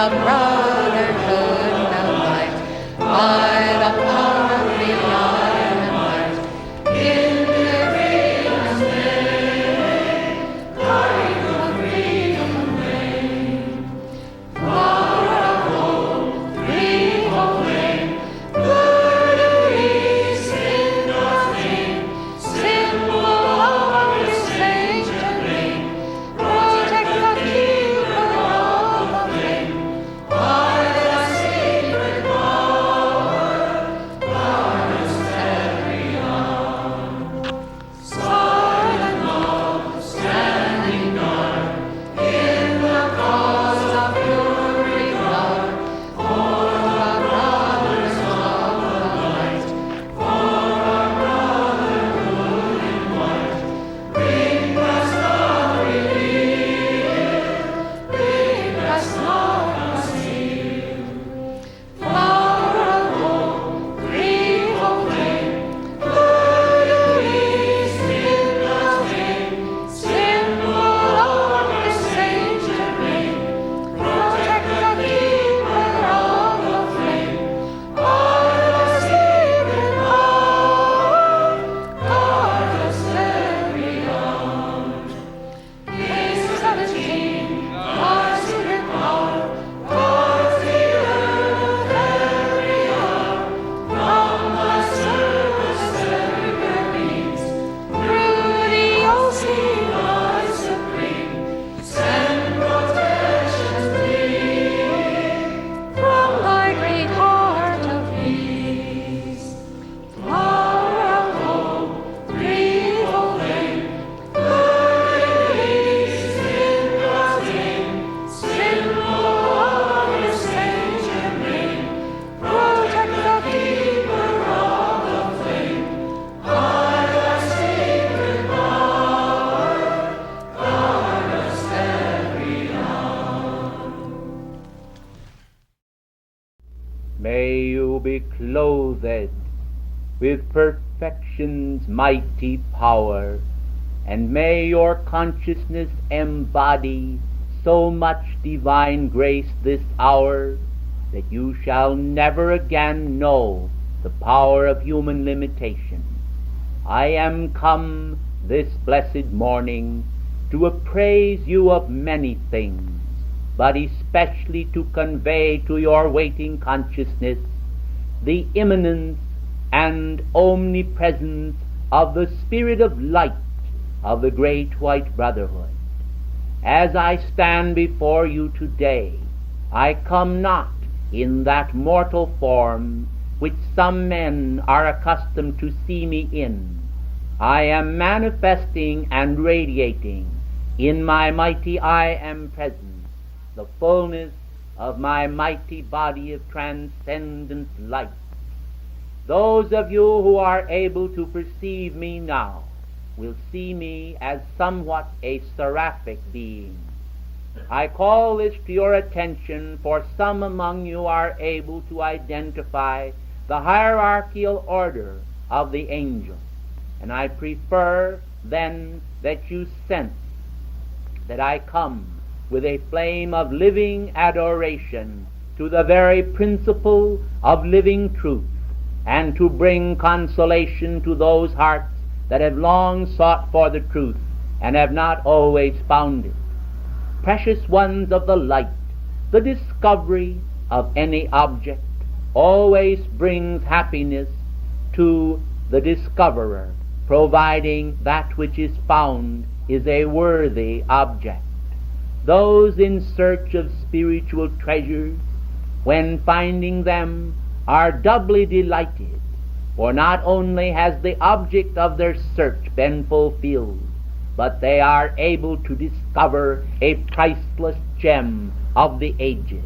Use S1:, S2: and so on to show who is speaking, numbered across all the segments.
S1: brotherhood of light, by the power of the iron and light, in freedom's name, light of freedom reign. Flower of hope, threefold flame, bird of peace in God's name, symbol of His ancient name, protect the keeper of the flame, by the sacred power, guard us every hour. Silent love, standing guard, in the cause of pure regard, for the brothers of the light, for our brotherhood in white, bring us the relief, bring us love us here. Flower of hope, threefold flame, bird of peace in God's name, symbol of His ancient name, protect the keeper of the flame, by the sacred power, guard us every hour. K-17, our secret power, guards the earth every hour, from the surface everywhere beams, through the ocean lies supreme, send protection's gleam, from thy great heart of peace. Flower of hope, threefold flame, bird of peace in God's name, symbol of His ancient name, protect the keeper of the flame, by the sacred power, guard us every hour.
S2: May you be clothed with perfection's mighty power, and may your consciousness embody so much divine grace this hour that you shall never again know the power of human limitation. I am come this blessed morning to appraise you of many things, but especially to convey to your waiting consciousness the immanence and omnipresence of the Spirit of light of the great white Brotherhood. As I stand before you today, I come not in that mortal form which some men are accustomed to see me in. I am manifesting and radiating in my mighty I am presence the fullness of my mighty body of transcendent light. Those of you who are able to perceive me now will see me as somewhat a seraphic being. I call this to your attention, for some among you are able to identify the hierarchical order of the angels, and I prefer then that you sense that I come with a flame of living adoration to the very principle of living truth, and to bring consolation to those hearts that have long sought for the truth and have not always found it. Precious ones of the light, the discovery of any object always brings happiness to the discoverer, providing that which is found is a worthy object. Those in search of spiritual treasures, when finding them, are doubly delighted, for not only has the object of their search been fulfilled, but they are able to discover a priceless gem of the ages.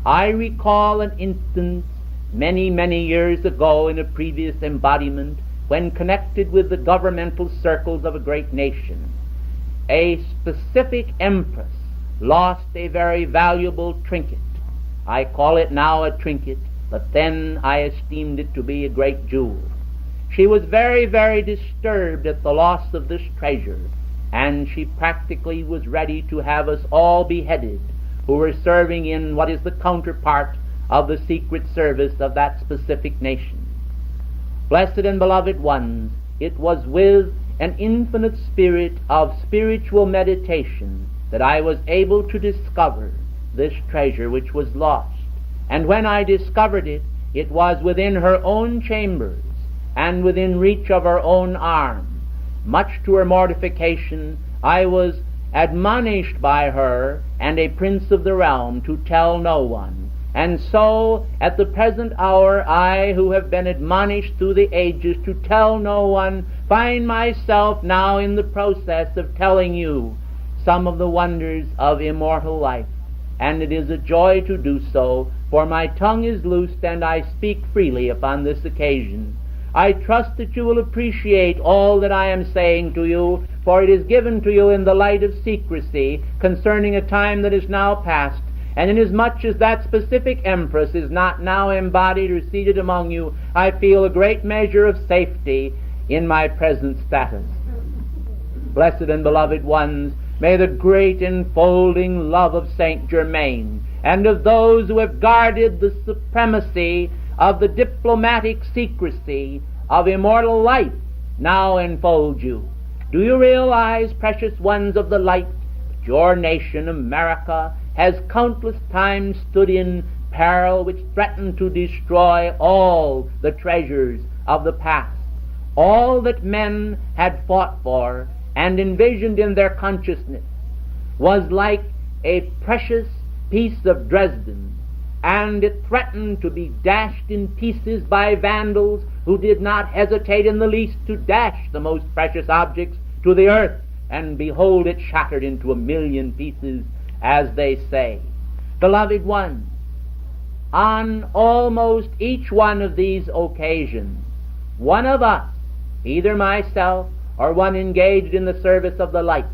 S2: I recall an instance many, many years ago in a previous embodiment, when connected with the governmental circles of a great nation. A specific empress lost a very valuable trinket. I call it now a trinket, but then I esteemed it to be a great jewel. She was very, very disturbed at the loss of this treasure, and she practically was ready to have us all beheaded who were serving in what is the counterpart of the secret service of that specific nation. Blessed and beloved ones, it was with an infinite spirit of spiritual meditation that I was able to discover this treasure which was lost. And when I discovered it, it was within her own chambers and within reach of her own arm. Much to her mortification, I was admonished by her and a prince of the realm to tell no one. And so, at the present hour, I, who have been admonished through the ages to tell no one, find myself now in the process of telling you some of the wonders of immortal life. And it is a joy to do so, for my tongue is loosed and I speak freely upon this occasion. I trust that you will appreciate all that I am saying to you, for it is given to you in the light of secrecy concerning a time that is now past. And inasmuch as that specific empress is not now embodied or seated among you, I feel a great measure of safety in my present status. Blessed and beloved ones, may the great enfolding love of Saint Germain and of those who have guarded the supremacy of the diplomatic secrecy of immortal life now enfold you. Do you realize, precious ones of the light, that your nation, America, has countless times stood in peril which threatened to destroy all the treasures of the past, all that men had fought for and envisioned in their consciousness was like a precious piece of Dresden, and it threatened to be dashed in pieces by vandals who did not hesitate in the least to dash the most precious objects to the earth and behold it shattered into 1,000,000 pieces, as they say. Beloved ones, on almost each one of these occasions, one of us, either myself or one engaged in the service of the light,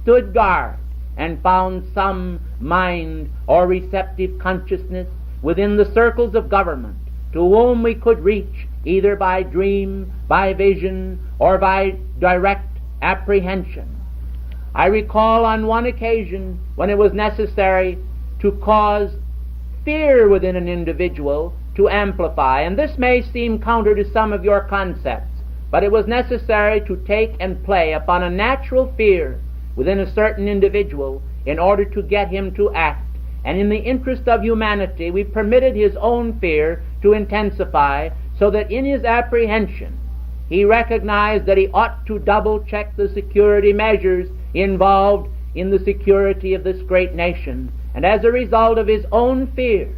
S2: stood guard and found some mind or receptive consciousness within the circles of government to whom we could reach either by dream, by vision, or by direct apprehension. I recall on one occasion when it was necessary to cause fear within an individual to amplify, and this may seem counter to some of your concepts, but it was necessary to take and play upon a natural fear within a certain individual in order to get him to act. And in the interest of humanity, we permitted his own fear to intensify, so that in his apprehension he recognized that he ought to double-check the security measures involved in the security of this great nation. And as a result of his own fear,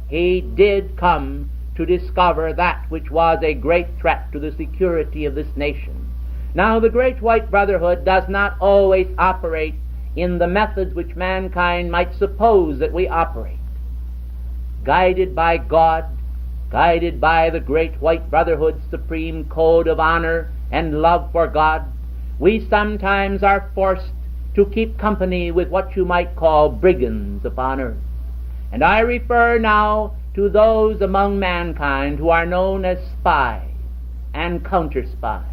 S2: he did come to discover that which was a great threat to the security of this nation. Now, the Great White Brotherhood does not always operate in the methods which mankind might suppose that we operate. Guided by God, guided by the Great White Brotherhood's supreme code of honor and love for God, we sometimes are forced to keep company with what you might call brigands upon earth. And I refer now to those among mankind who are known as spies and counter-spies.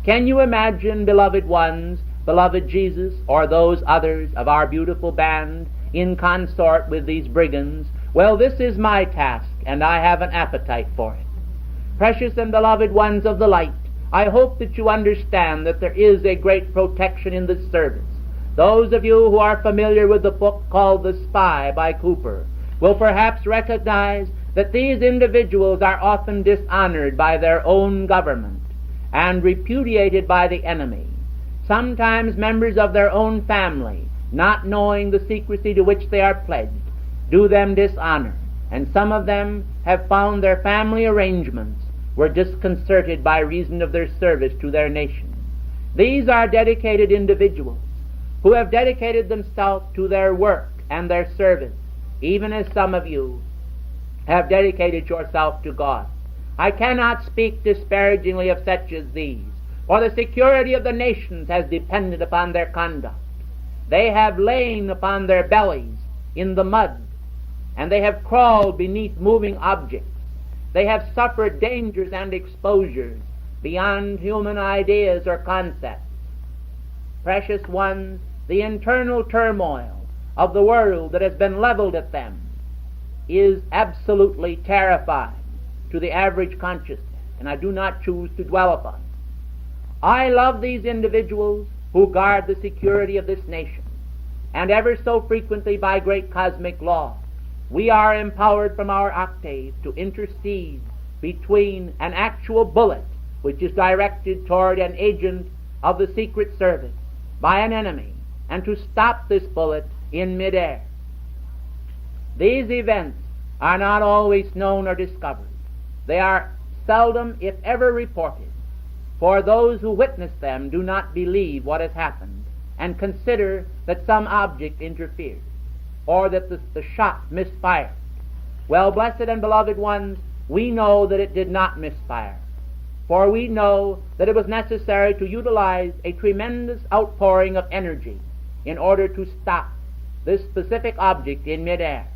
S2: Can you imagine, beloved ones, beloved Jesus, or those others of our beautiful band, in consort with these brigands? Well, this is my task, and I have an appetite for it. Precious and beloved ones of the light, I hope that you understand that there is a great protection in this service. Those of you who are familiar with the book called The Spy by Cooper will perhaps recognize that these individuals are often dishonored by their own government and repudiated by the enemy. Sometimes members of their own family, not knowing the secrecy to which they are pledged, do them dishonor, and some of them have found their family arrangements were disconcerted by reason of their service to their nation. These are dedicated individuals who have dedicated themselves to their work and their service, even as some of you have dedicated yourself to God. I cannot speak disparagingly of such as these, for the security of the nations has depended upon their conduct. They have lain upon their bellies in the mud, and they have crawled beneath moving objects. They have suffered dangers and exposures beyond human ideas or concepts. Precious ones, the internal turmoil of the world that has been leveled at them is absolutely terrifying to the average consciousness, and I do not choose to dwell upon it. I love these individuals who guard the security of this nation, and ever so frequently by great cosmic law, we are empowered from our octave to intercede between an actual bullet which is directed toward an agent of the Secret Service by an enemy, and to stop this bullet in midair. These events are not always known or discovered. They are seldom, if ever, reported, for those who witness them do not believe what has happened and consider that some object interfered, or that the shot misfired. Well, blessed and beloved ones, we know that it did not misfire, for we know that it was necessary to utilize a tremendous outpouring of energy in order to stop this specific object in midair.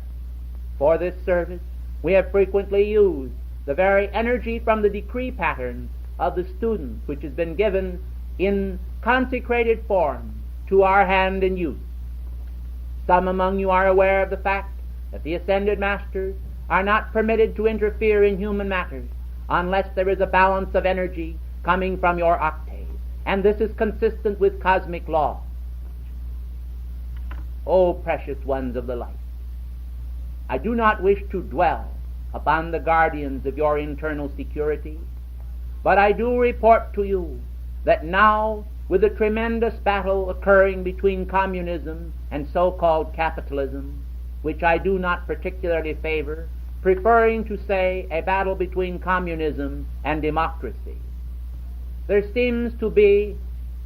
S2: For this service, we have frequently used the very energy from the decree patterns of the students, which has been given in consecrated form to our hand and use. Some among you are aware of the fact that the ascended masters are not permitted to interfere in human matters unless there is a balance of energy coming from your octave, and this is consistent with cosmic law. O precious ones of the light, I do not wish to dwell upon the guardians of your internal security, but I do report to you that now, with the tremendous battle occurring between communism and so-called capitalism, which I do not particularly favor, preferring to say a battle between communism and democracy, there seems to be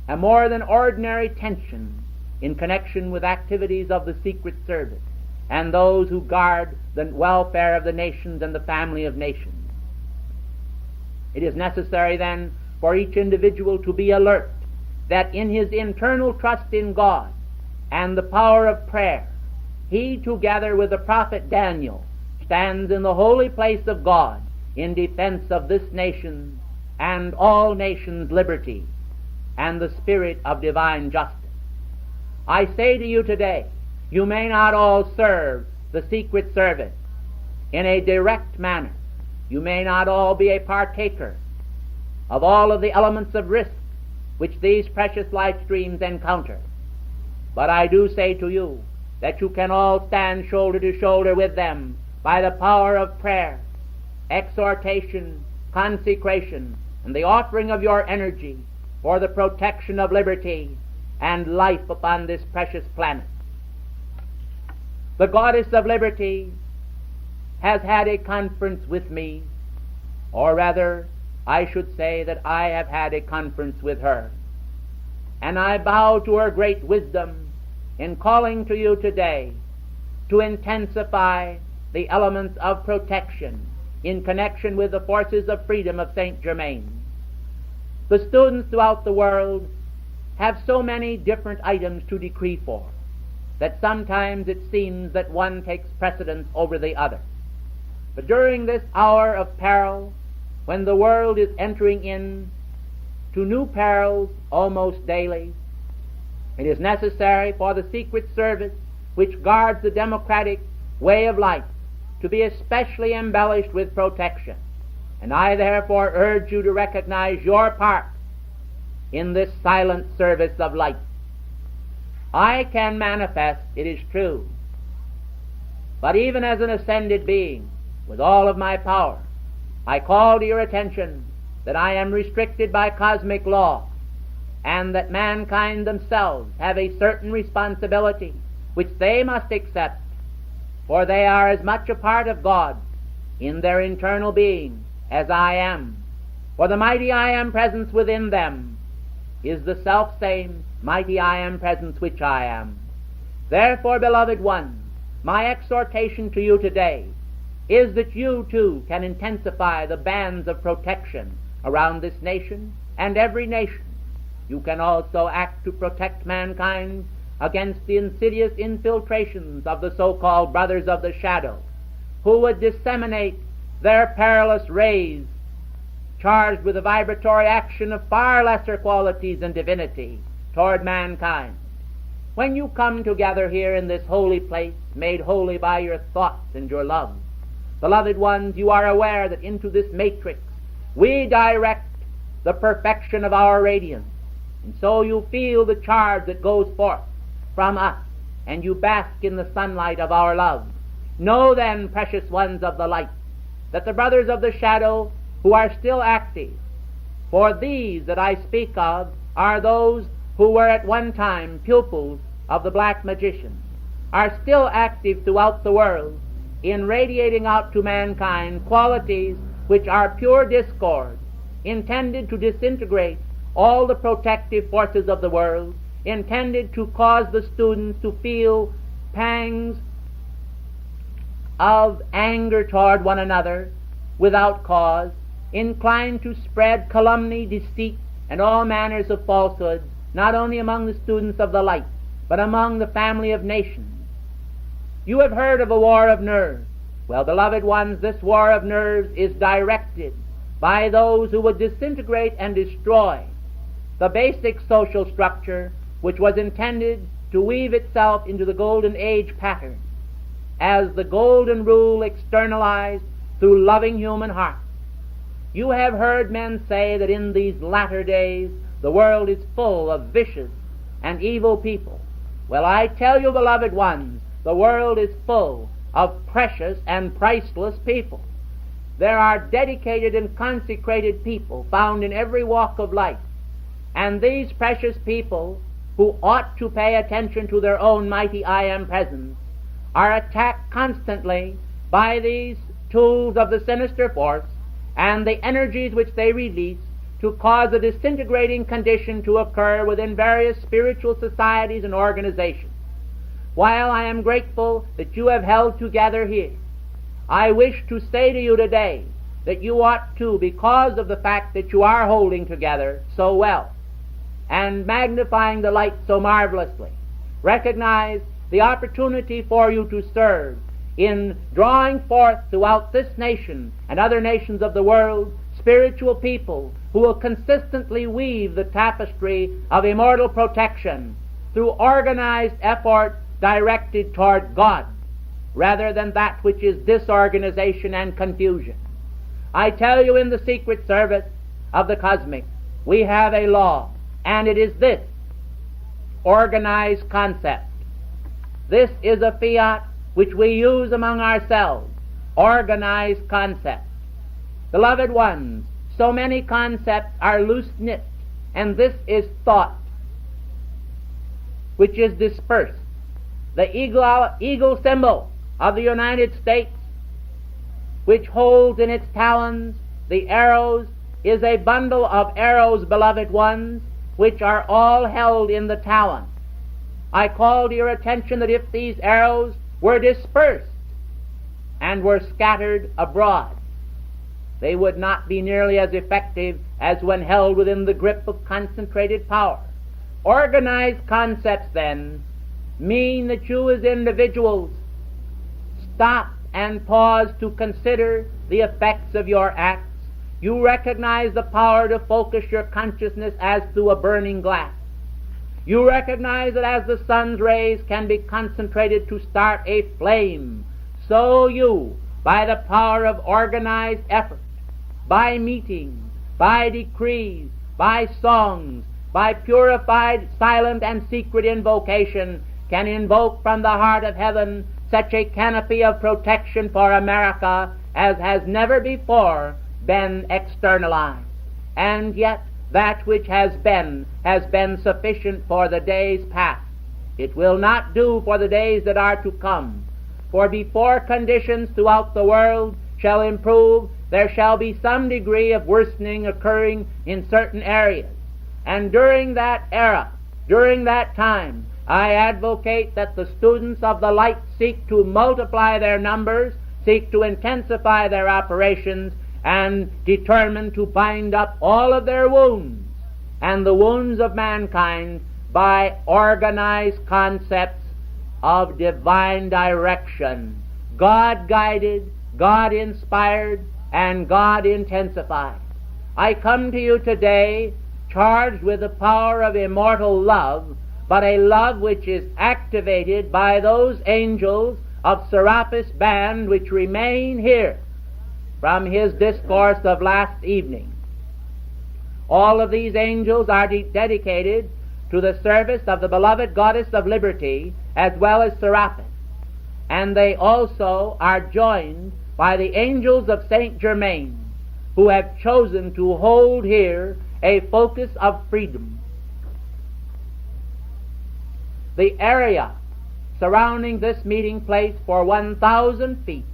S2: a more than ordinary tension in connection with activities of the Secret Service and those who guard the welfare of the nations and the family of nations. It is necessary then for each individual to be alert that in his internal trust in God and the power of prayer, he, together with the prophet Daniel, stands in the holy place of God in defense of this nation and all nations' liberty and the spirit of divine justice. I say to you today, you may not all serve the Secret Service in a direct manner. You may not all be a partaker of all of the elements of risk which these precious life streams encounter. But I do say to you that you can all stand shoulder to shoulder with them by the power of prayer, exhortation, consecration, and the offering of your energy for the protection of liberty and life upon this precious planet. The goddess of liberty has had a conference with me, or rather, I should say that I have had a conference with her. And I bow to her great wisdom in calling to you today to intensify the elements of protection in connection with the forces of freedom of Saint Germain. The students throughout the world have so many different items to decree for that sometimes it seems that one takes precedence over the other. But during this hour of peril, when the world is entering in to new perils almost daily, it is necessary for the Secret Service, which guards the democratic way of life, to be especially embellished with protection. And I therefore urge you to recognize your part in this silent service of light. I can manifest, it is true, but even as an ascended being, with all of my power, I call to your attention that I am restricted by cosmic law, and that mankind themselves have a certain responsibility which they must accept, for they are as much a part of God in their internal being as I am. For the mighty I Am presence within them is the self-same mighty I Am presence which I am. Therefore, beloved ones, my exhortation to you today is that you too can intensify the bands of protection around this nation and every nation. You can also act to protect mankind against the insidious infiltrations of the so-called brothers of the shadow, who would disseminate their perilous rays charged with the vibratory action of far lesser qualities than divinity toward mankind. When you come together here in this holy place, made holy by your thoughts and your love, beloved ones, you are aware that into this matrix we direct the perfection of our radiance. And so you feel the charge that goes forth from us, and you bask in the sunlight of our love. Know then, precious ones of the light, that the brothers of the shadow who are still active, for these that I speak of are those who were at one time pupils of the black magician, are still active throughout the world in radiating out to mankind qualities which are pure discord, intended to disintegrate all the protective forces of the world, intended to cause the students to feel pangs of anger toward one another without cause, inclined to spread calumny, deceit, and all manners of falsehood, not only among the students of the light, but among the family of nations. You have heard of a war of nerves. Well, beloved ones, this war of nerves is directed by those who would disintegrate and destroy the basic social structure which was intended to weave itself into the golden age pattern as the golden rule externalized through loving human hearts. You have heard men say that in these latter days the world is full of vicious and evil people. Well, I tell you, beloved ones, the world is full of precious and priceless people. There are dedicated and consecrated people found in every walk of life, and these precious people, who ought to pay attention to their own mighty I Am presence, are attacked constantly by these tools of the sinister force and the energies which they release to cause a disintegrating condition to occur within various spiritual societies and organizations. While I am grateful that you have held together here, I wish to say to you today that you ought to, because of the fact that you are holding together so well and magnifying the light so marvelously, recognize the opportunity for you to serve in drawing forth throughout this nation and other nations of the world spiritual people who will consistently weave the tapestry of immortal protection through organized effort directed toward God, rather than that which is disorganization and confusion. I tell you, in the secret service of the cosmic, we have a law, and it is this: organized concept. This is a fiat which we use among ourselves, organized concept. Beloved ones, so many concepts are loose-knit, and this is thought, which is dispersed. The eagle symbol of the United States, which holds in its talons the arrows, is a bundle of arrows, beloved ones, which are all held in the talon. I call to your attention that if these arrows were dispersed and were scattered abroad, they would not be nearly as effective as when held within the grip of concentrated power. Organized concepts, then, mean that you as individuals stop and pause to consider the effects of your acts. You recognize the power to focus your consciousness as through a burning glass. You recognize that as the sun's rays can be concentrated to start a flame, so you, by the power of organized effort, by meetings, by decrees, by songs, by purified, silent, and secret invocation, can invoke from the heart of heaven such a canopy of protection for America as has never before been externalized. And yet that which has been sufficient for the days past. It will not do for the days that are to come. For before conditions throughout the world shall improve, there shall be some degree of worsening occurring in certain areas. And during that era, during that time, I advocate that the students of the light seek to multiply their numbers, seek to intensify their operations, and determine to bind up all of their wounds and the wounds of mankind by organized concepts of divine direction, God-guided, God-inspired, and God-intensified. I come to you today charged with the power of immortal love, but a love which is activated by those angels of Serapis band which remain here from his discourse of last evening. All of these angels are dedicated to the service of the beloved goddess of liberty as well as Serapis, and they also are joined by the angels of Saint Germain, who have chosen to hold here a focus of freedom. The area surrounding this meeting place for 1,000 feet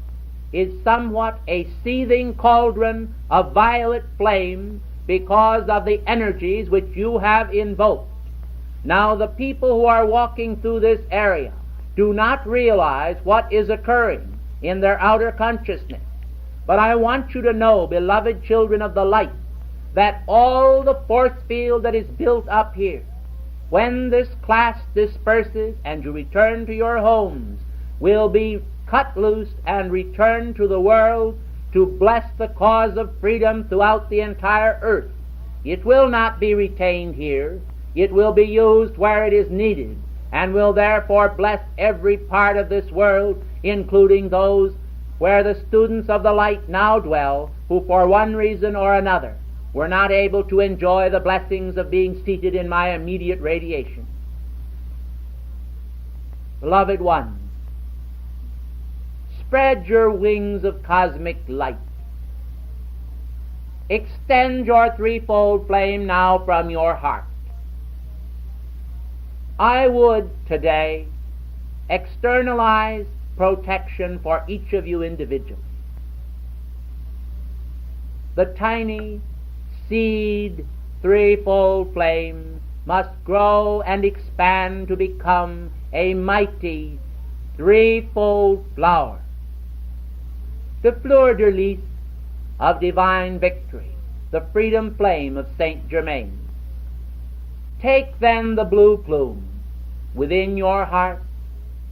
S2: is somewhat a seething cauldron of violet flame because of the energies which you have invoked. Now, the people who are walking through this area do not realize what is occurring in their outer consciousness. But I want you to know, beloved children of the light, that all the force field that is built up here, when this class disperses and you return to your homes, will be cut loose and return to the world to bless the cause of freedom throughout the entire earth. It will not be retained here. It will be used where it is needed, and will therefore bless every part of this world, including those where the students of the light now dwell, who for one reason or another were not able to enjoy the blessings of being seated in my immediate radiation. Beloved ones, spread your wings of cosmic light. Extend your threefold flame now from your heart. I would today externalize protection for each of you individually. The tiny seed threefold flame must grow and expand to become a mighty threefold flower, the fleur-de-lis of divine victory, the freedom flame of Saint Germain. Take then the blue plume within your heart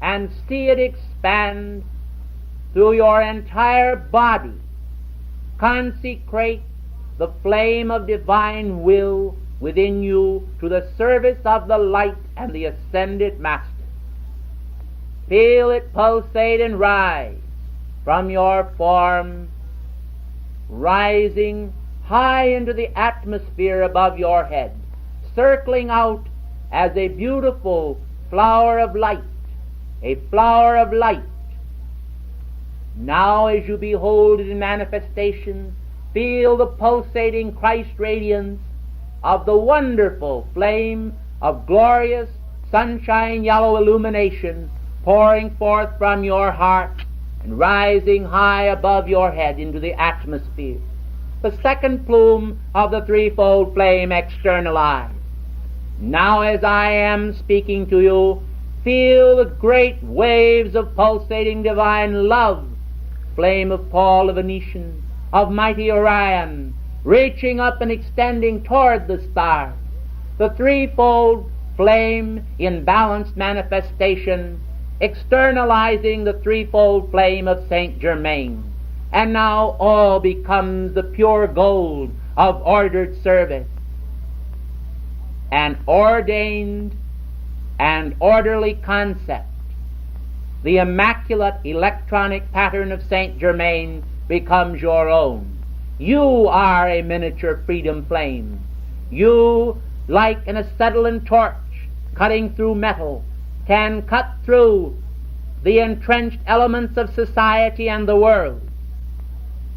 S2: and see it expand through your entire body. Consecrate the flame of divine will within you to the service of the light and the ascended Master. Feel it pulsate and rise from your form, rising high into the atmosphere above your head, circling out as a beautiful flower of light, a flower of light. Now, as you behold it in manifestation, feel the pulsating Christ radiance of the wonderful flame of glorious sunshine yellow illumination pouring forth from your heart and rising high above your head into the atmosphere. The second plume of the threefold flame externalized. Now, as I am speaking to you, feel the great waves of pulsating divine love, flame of Paul the Venetian, of mighty Orion, reaching up and extending toward the stars. The threefold flame in balanced manifestation, externalizing the threefold flame of Saint Germain. And now all becomes the pure gold of ordered service, an ordained and orderly concept. The immaculate electronic pattern of Saint Germain becomes your own. You are a miniature freedom flame. You, like an acetylene torch cutting through metal, can cut through the entrenched elements of society and the world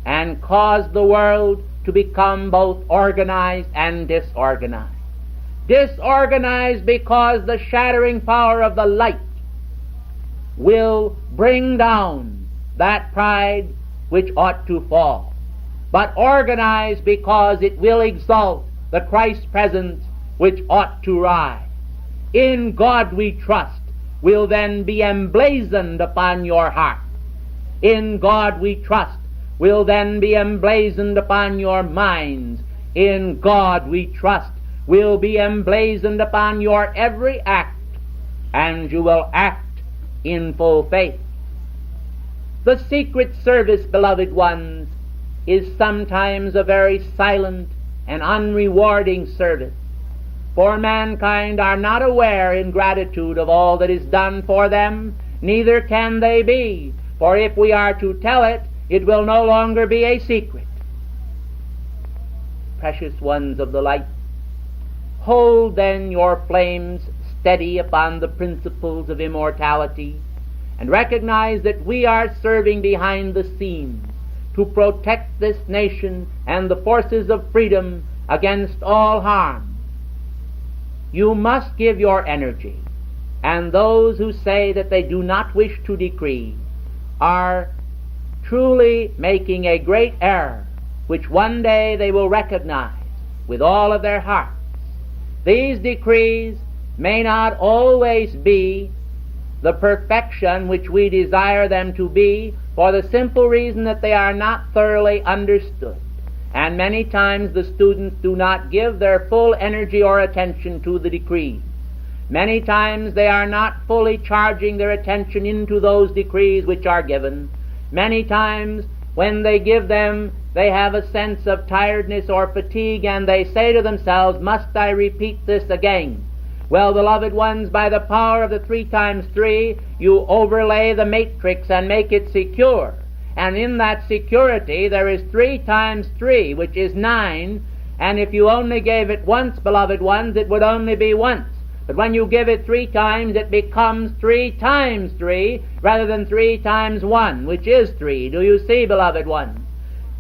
S2: and cause the world to become both organized and disorganized. Disorganized because the shattering power of the light will bring down that pride which ought to fall, but organized because it will exalt the Christ presence which ought to rise. In God we trust will then be emblazoned upon your heart. In God we trust will then be emblazoned upon your minds. In God we trust will be emblazoned upon your every act, and you will act in full faith. The secret service, beloved ones, is sometimes a very silent and unrewarding service. For mankind are not aware in gratitude of all that is done for them, neither can they be. For if we are to tell it, it will no longer be a secret. Precious ones of the light, hold then your flames steady upon the principles of immortality, and recognize that we are serving behind the scenes to protect this nation and the forces of freedom against all harm. You must give your energy, and those who say that they do not wish to decree are truly making a great error, which one day they will recognize with all of their hearts. These decrees may not always be the perfection which we desire them to be, for the simple reason that they are not thoroughly understood. And many times the students do not give their full energy or attention to the decrees. Many times they are not fully charging their attention into those decrees which are given. Many times when they give them, they have a sense of tiredness or fatigue, and they say to themselves, must I repeat this again? Well, beloved ones, by the power of the 3 times 3, you overlay the matrix and make it secure. And in that security there is 3 times 3, which is 9. And if you only gave it once, beloved ones, it would only be once. But when you give it 3 times, it becomes 3 times 3, rather than 3 times 1, which is 3. Do you see, beloved ones?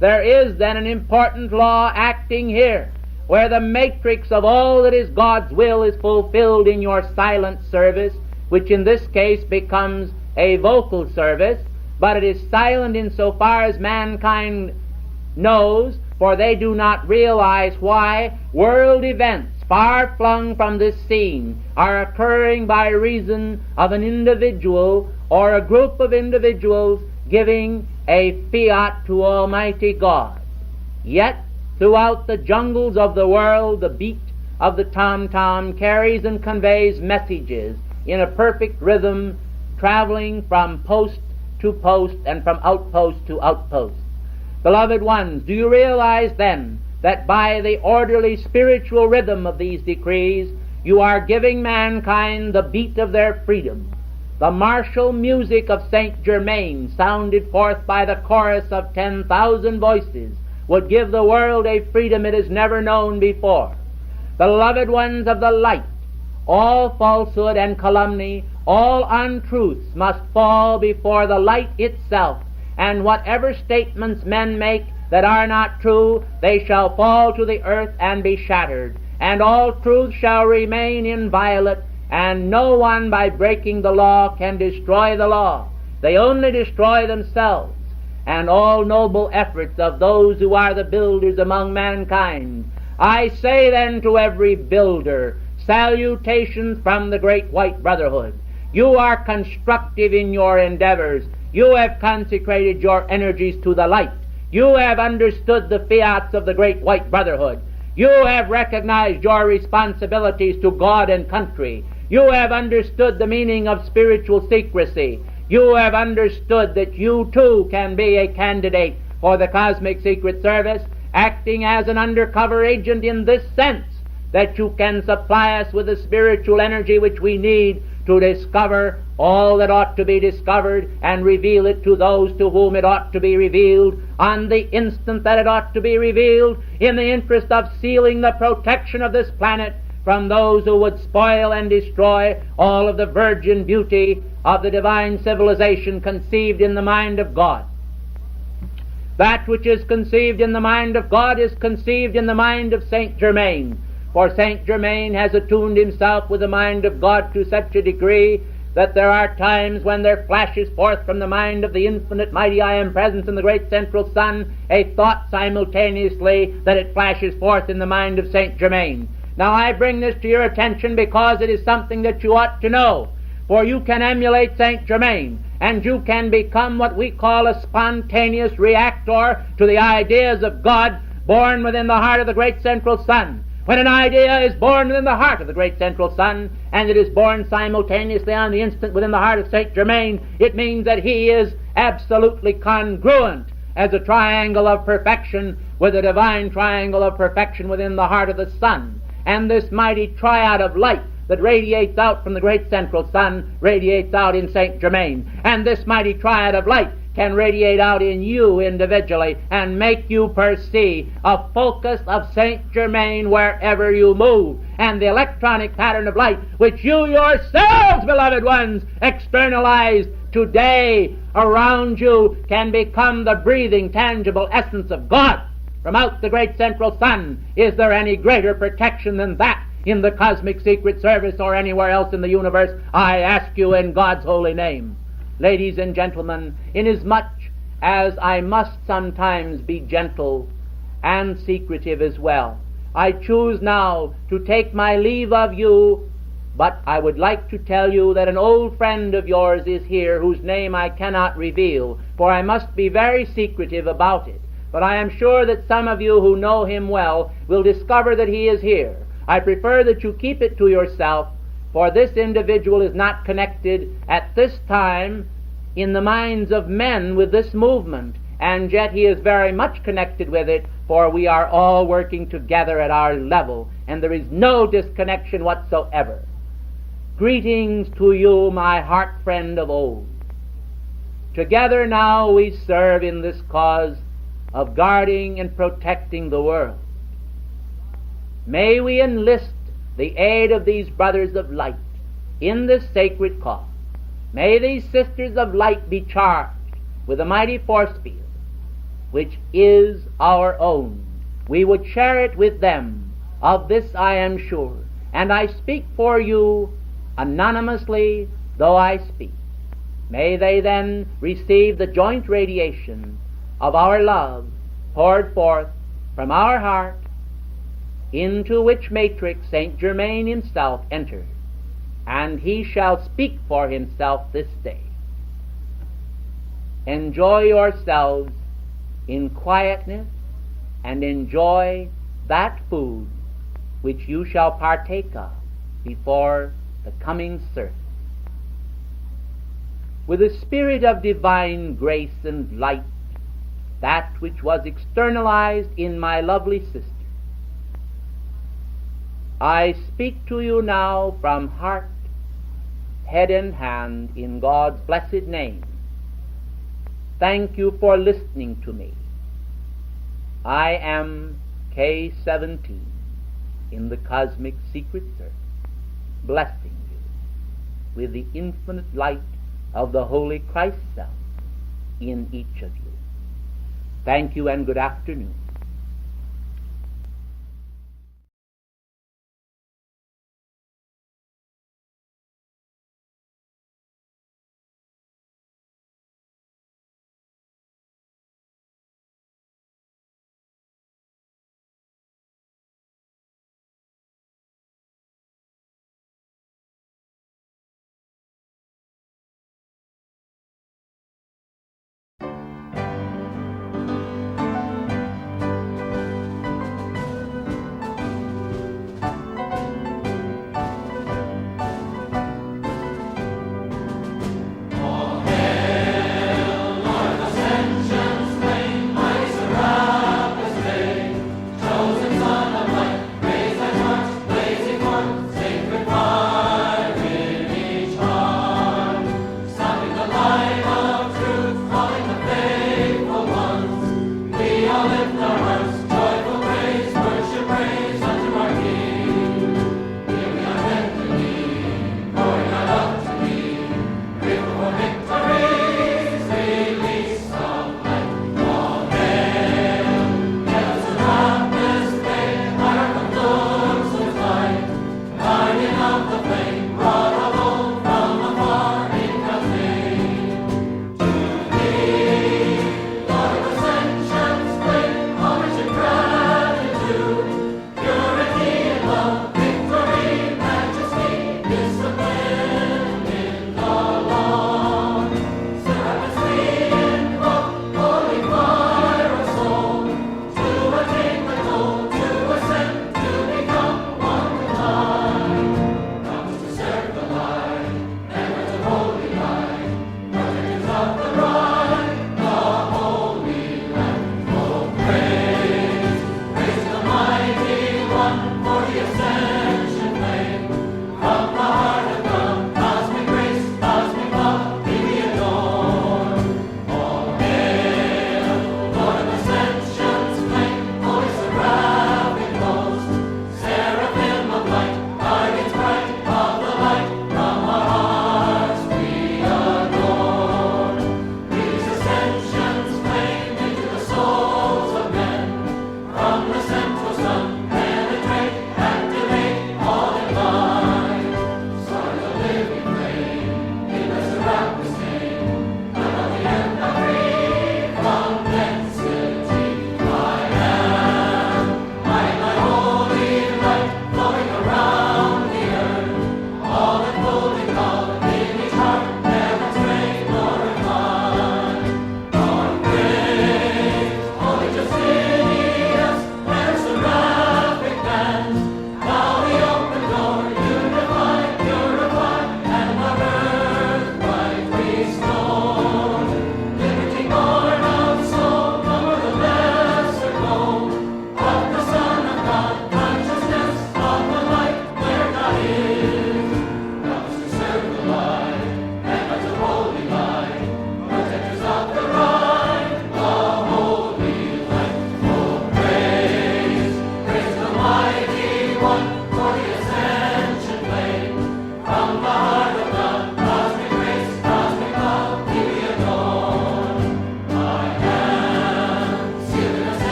S2: There is then an important law acting here, where the matrix of all that is God's will is fulfilled in your silent service, which in this case becomes a vocal service, but it is silent insofar as mankind knows, for they do not realize why world events far flung from this scene are occurring by reason of an individual or a group of individuals giving a fiat to Almighty God. Yet throughout the jungles of the world, the beat of the tom-tom carries and conveys messages in a perfect rhythm, traveling from post to post and from outpost to outpost. Beloved ones, do you realize then that by the orderly spiritual rhythm of these decrees, you are giving mankind the beat of their freedom? The martial music of Saint Germain, sounded forth by the chorus of 10,000 voices, would give the world a freedom it has never known before. Beloved ones of the light, all falsehood and calumny, all untruths must fall before the light itself, and whatever statements men make that are not true, they shall fall to the earth and be shattered, and all truth shall remain inviolate, and no one by breaking the law can destroy the law. They only destroy themselves, and all noble efforts of those who are the builders among mankind. I say then to every builder, salutations from the great white brotherhood. You are constructive in your endeavors. You have consecrated your energies to the light. You have understood the fiats of the great white brotherhood. You have recognized your responsibilities to God and country. You have understood the meaning of spiritual secrecy. You have understood that you too can be a candidate for the cosmic secret service, acting as an undercover agent in this sense, that you can supply us with the spiritual energy which we need to discover all that ought to be discovered and reveal it to those to whom it ought to be revealed on the instant that it ought to be revealed, in the interest of sealing the protection of this planet from those who would spoil and destroy all of the virgin beauty of the divine civilization conceived in the mind of God. That which is conceived in the mind of God is conceived in the mind of Saint Germain. For Saint Germain has attuned himself with the mind of God to such a degree that there are times when there flashes forth from the mind of the infinite mighty I Am Presence in the great central sun a thought simultaneously that it flashes forth in the mind of Saint Germain. Now I bring this to your attention because it is something that you ought to know. For you can emulate Saint Germain, and you can become what we call a spontaneous reactor to the ideas of God born within the heart of the great central sun. When an idea is born within the heart of the great central sun, and it is born simultaneously on the instant within the heart of Saint Germain, it means that he is absolutely congruent as a triangle of perfection with a divine triangle of perfection within the heart of the sun. and this mighty triad of light that radiates out from the great central sun radiates out in Saint Germain, and this mighty triad of light can radiate out in you individually and make you perceive a focus of Saint Germain wherever you move, and the electronic pattern of light which you yourselves, beloved ones, externalized today around you can become the breathing, tangible essence of God from out the great central sun. Is there any greater protection than that in the cosmic secret service or anywhere else in the universe? I ask you in God's holy name. Ladies and gentlemen, inasmuch as I must sometimes be gentle and secretive as well, I choose now to take my leave of you, but I would like to tell you that an old friend of yours is here whose name I cannot reveal, for I must be very secretive about it. But I am sure that some of you who know him well will discover that he is here. I prefer that you keep it to yourself, for this individual is not connected at this time in the minds of men with this movement, and yet he is very much connected with it, for we are all working together at our level, and there is no disconnection whatsoever. Greetings to you, my heart friend of old. Together now we serve in this cause of guarding and protecting the world. May we enlist the aid of these brothers of light in this sacred cause. May these sisters of light be charged with a mighty force field, which is our own. We would share it with them. Of this I am sure. And I speak for you anonymously, though I speak. May they then receive the joint radiation of our love poured forth from our heart, into which matrix Saint Germain himself entered, and he shall speak for himself this day. Enjoy yourselves in quietness, and enjoy that food which you shall partake of before the coming service. With the spirit of divine grace and light, that which was externalized in my lovely sister, I speak to you now from heart, head, and hand in God's blessed name. Thank you for listening to me. I am K-17 in the cosmic secret service, blessing you with the infinite light of the Holy Christ self in each of you. Thank you and good afternoon.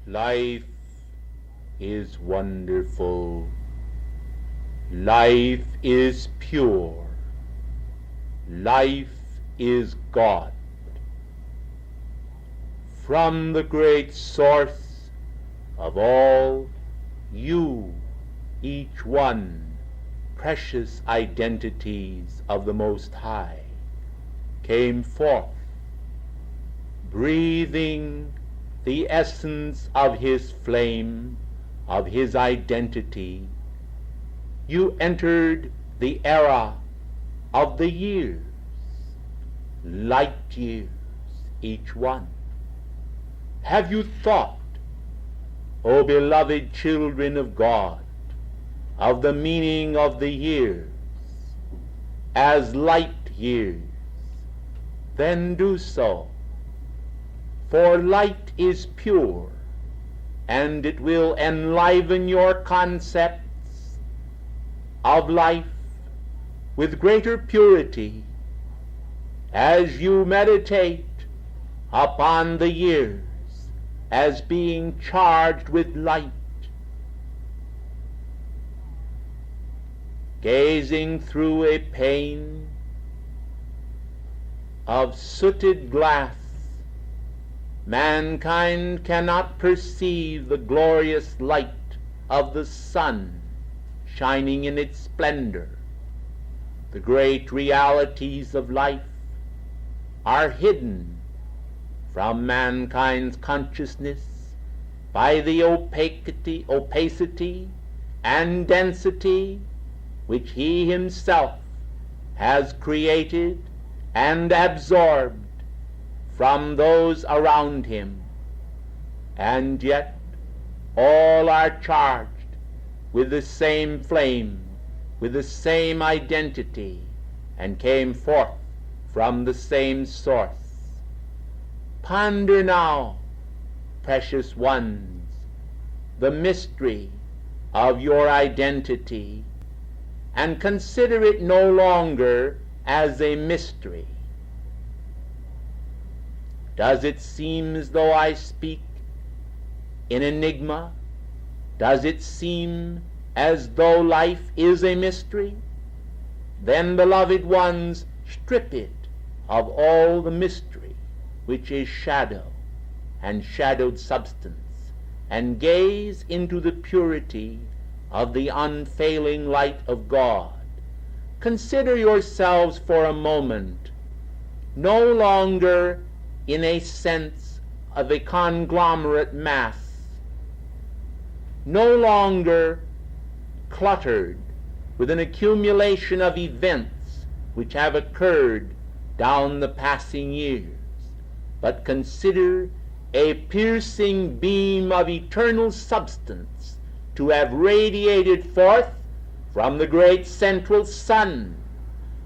S2: Life is wonderful. Life is pure. Life is God. From the great source of all, you, each one, precious identities of the Most High, came forth, breathing the essence of His flame, of His identity. You entered the era of the years, light years, each one. Have you thought, O beloved children of God, of the meaning of the years as light years? Then do so. For light is pure, and it will enliven your concepts of life with greater purity as you meditate upon the years as being charged with light. Gazing through a pane of sooted glass, mankind cannot perceive the glorious light of the sun shining in its splendor. The great realities of life are hidden from mankind's consciousness by the opacity and density which he himself has created and absorbed from those around him. And yet all are charged with the same flame, with the same identity, and came forth from the same source. Ponder now, precious ones, the mystery of your identity, and consider it no longer as a mystery. Does it seem as though I speak in enigma? Does it seem as though life is a mystery? Then, beloved ones, strip it of all the mystery which is shadow and shadowed substance, and gaze into the purity of the unfailing light of God. Consider yourselves for a moment no longer in a sense of a conglomerate mass, no longer cluttered with an accumulation of events which have occurred down the passing years, but consider a piercing beam of eternal substance to have radiated forth from the great central sun.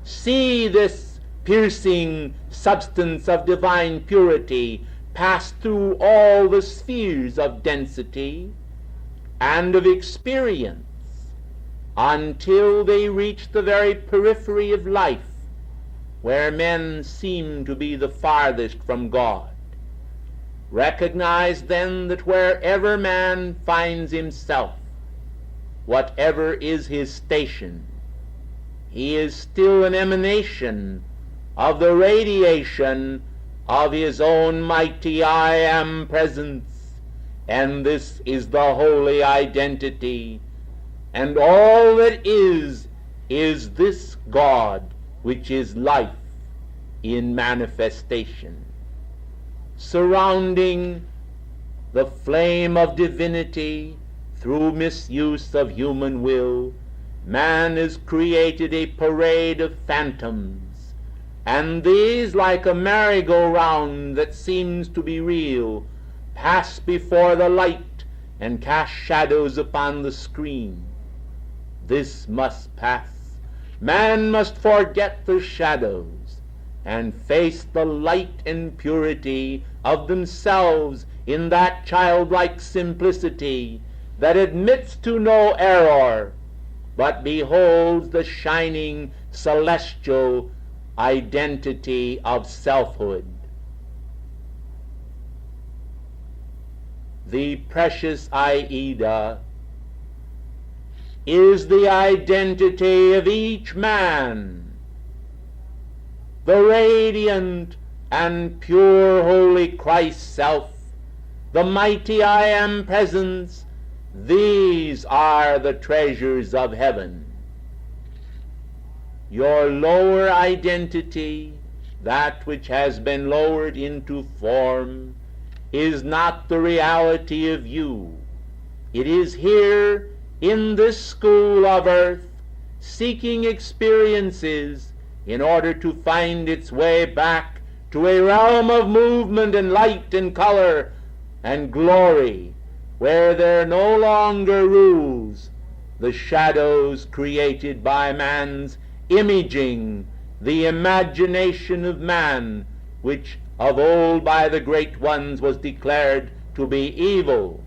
S2: See this piercing substance of divine purity pass through all the spheres of density and of experience until they reach the very periphery of life, where men seem to be the farthest from God. Recognize then that wherever man finds himself, whatever is his station, he is still an emanation of the radiation of his own mighty I Am presence, and this is the holy identity, and all that is this God which is life in manifestation. Surrounding the flame of divinity through misuse of human will, man has created a parade of phantoms, and these, like a merry-go-round that seems to be real, pass before the light and cast shadows upon the screen. This must pass. Man must forget the shadows and face the light and purity of themselves in that childlike simplicity that admits to no error, but beholds the shining celestial identity of selfhood. the precious Aida, is the identity of each man, the radiant and pure holy Christ self, the mighty I am presence. These are the treasures of heaven. Your lower identity, that which has been lowered into form, is not the reality of you. It is here in this school of earth, seeking experiences in order to find its way back to a realm of movement and light and color and glory, where there no longer rules the shadows created by man's imaging, the imagination of man, which of old by the great ones was declared to be evil.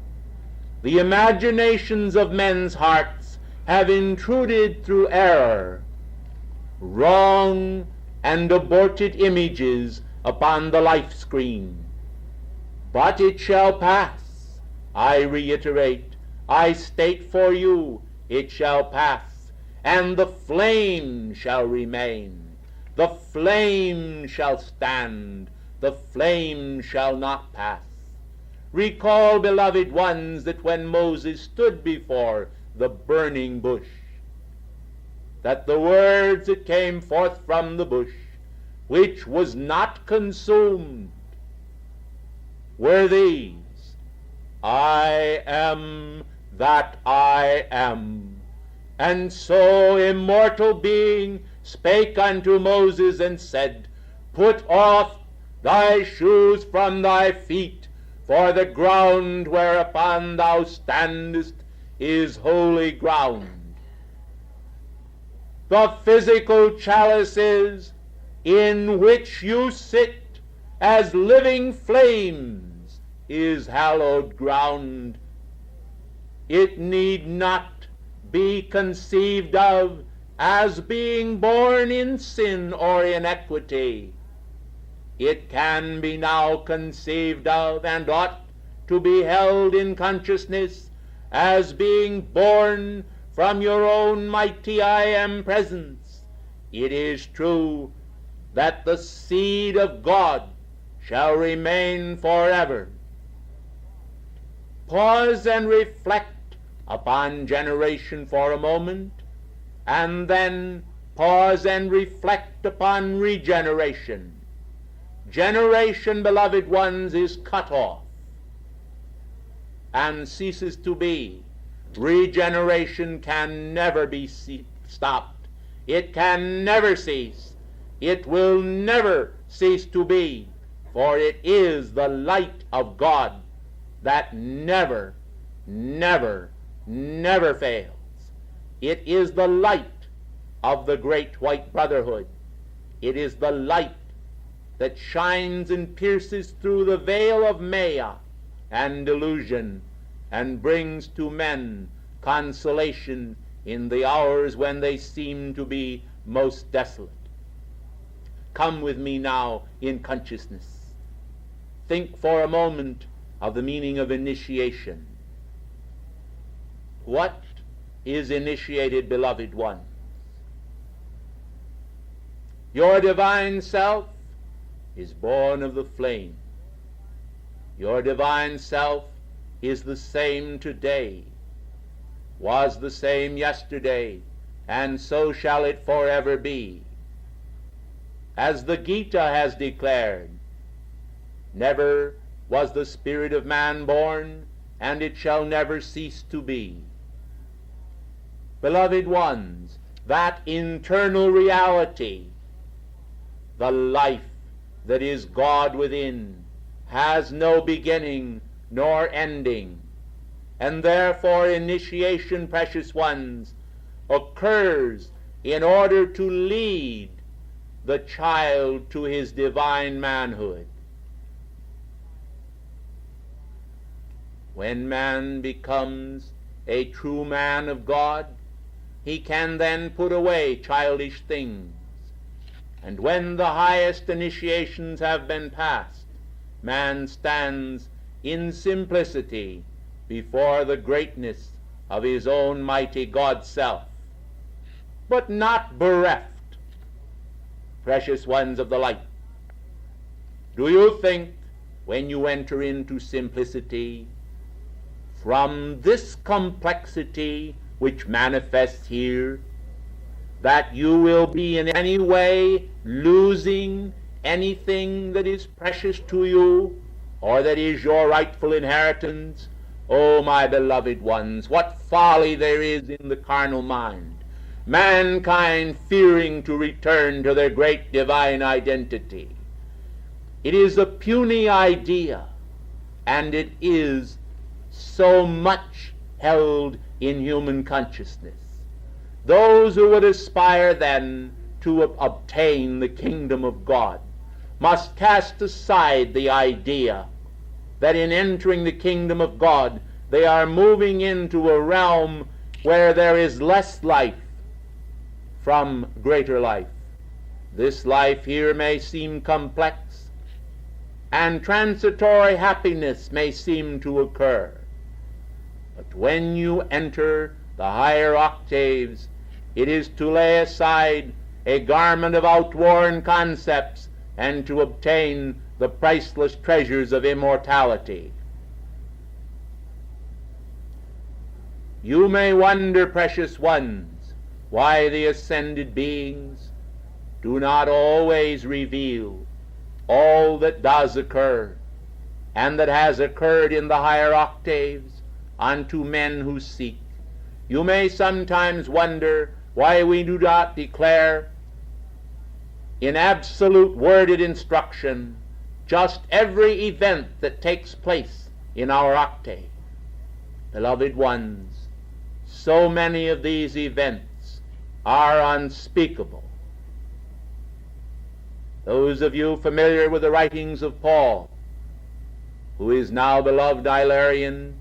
S2: The imaginations of men's hearts have intruded through error, wrong and aborted images upon the life screen. But it shall pass. I reiterate, I state for you, it shall pass, and the flame shall remain. The flame shall stand. The flame shall not pass. Recall, beloved ones, that when Moses stood before the burning bush, that the words that came forth from the bush, which was not consumed, were these: I am that I am. And so immortal being spake unto Moses and said, Put off thy shoes from thy feet, for the ground whereupon thou standest is holy ground. The physical chalices in which you sit as living flames is hallowed ground. It need not be conceived of as being born in sin or inequity. It can be now conceived of and ought to be held in consciousness as being born from your own mighty I am presence. It is true that the seed of God shall remain forever. Pause and reflect upon generation for a moment, and then pause and reflect upon regeneration. Generation, beloved ones, is cut off and ceases to be. Regeneration can never be stopped. It can never cease. It will never cease to be, for it is the light of God that never, never, never fails. It is the light of the great white brotherhood. It is the light that shines and pierces through the veil of Maya and delusion, and brings to men consolation in the hours when they seem to be most desolate. Come with me now in consciousness. Think for a moment of the meaning of initiation. What is initiated, beloved ones? Your divine self is born of the flame. Your divine self is the same today, was the same yesterday, and so shall it forever be. As the Gita has declared, never was the spirit of man born, and it shall never cease to be. Beloved ones, that internal reality, the life that is God within, has no beginning nor ending, and therefore initiation, precious ones, occurs in order to lead the child to his divine manhood. When man becomes a true man of God, he can then put away childish things. And when the highest initiations have been passed, man stands in simplicity before the greatness of his own mighty God-self, but not bereft. Precious ones of the light, do you think when you enter into simplicity, from this complexity which manifests here, that you will be in any way losing anything that is precious to you, or that is your rightful inheritance? Oh, my beloved ones, what folly there is in the carnal mind, mankind fearing to return to their great divine identity. It is a puny idea, and it is so much held in human consciousness. Those who would aspire then to obtain the kingdom of God must cast aside the idea that in entering the kingdom of God they are moving into a realm where there is less life from greater life. This life here may seem complex, and transitory happiness may seem to occur. But when you enter the higher octaves, it is to lay aside a garment of outworn concepts and to obtain the priceless treasures of immortality. You may wonder, precious ones, why the ascended beings do not always reveal all that does occur and that has occurred in the higher octaves unto men who seek. You may sometimes wonder why we do not declare in absolute worded instruction just every event that takes place in our octave. Beloved ones, so many of these events are unspeakable. Those of you familiar with the writings of Paul, who is now beloved Ilarian,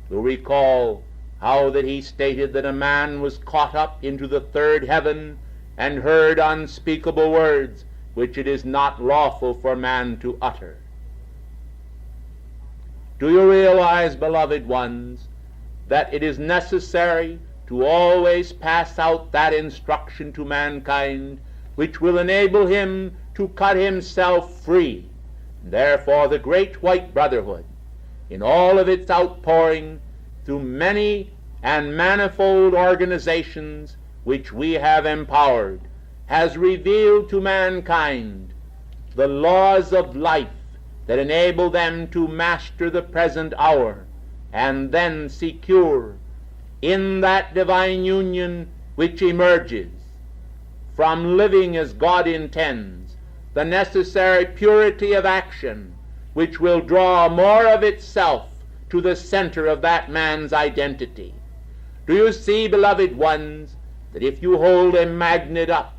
S2: will recall how that he stated that a man was caught up into the third heaven and heard unspeakable words which it is not lawful for man to utter. Do you realize, beloved ones, that it is necessary to always pass out that instruction to mankind which will enable him to cut himself free? Therefore the great white brotherhood, in all of its outpouring through many and manifold organizations which we have empowered, has revealed to mankind the laws of life that enable them to master the present hour and then secure in that divine union which emerges from living as God intends the necessary purity of action which will draw more of itself to the center of that man's identity. Do you see, beloved ones, that if you hold a magnet up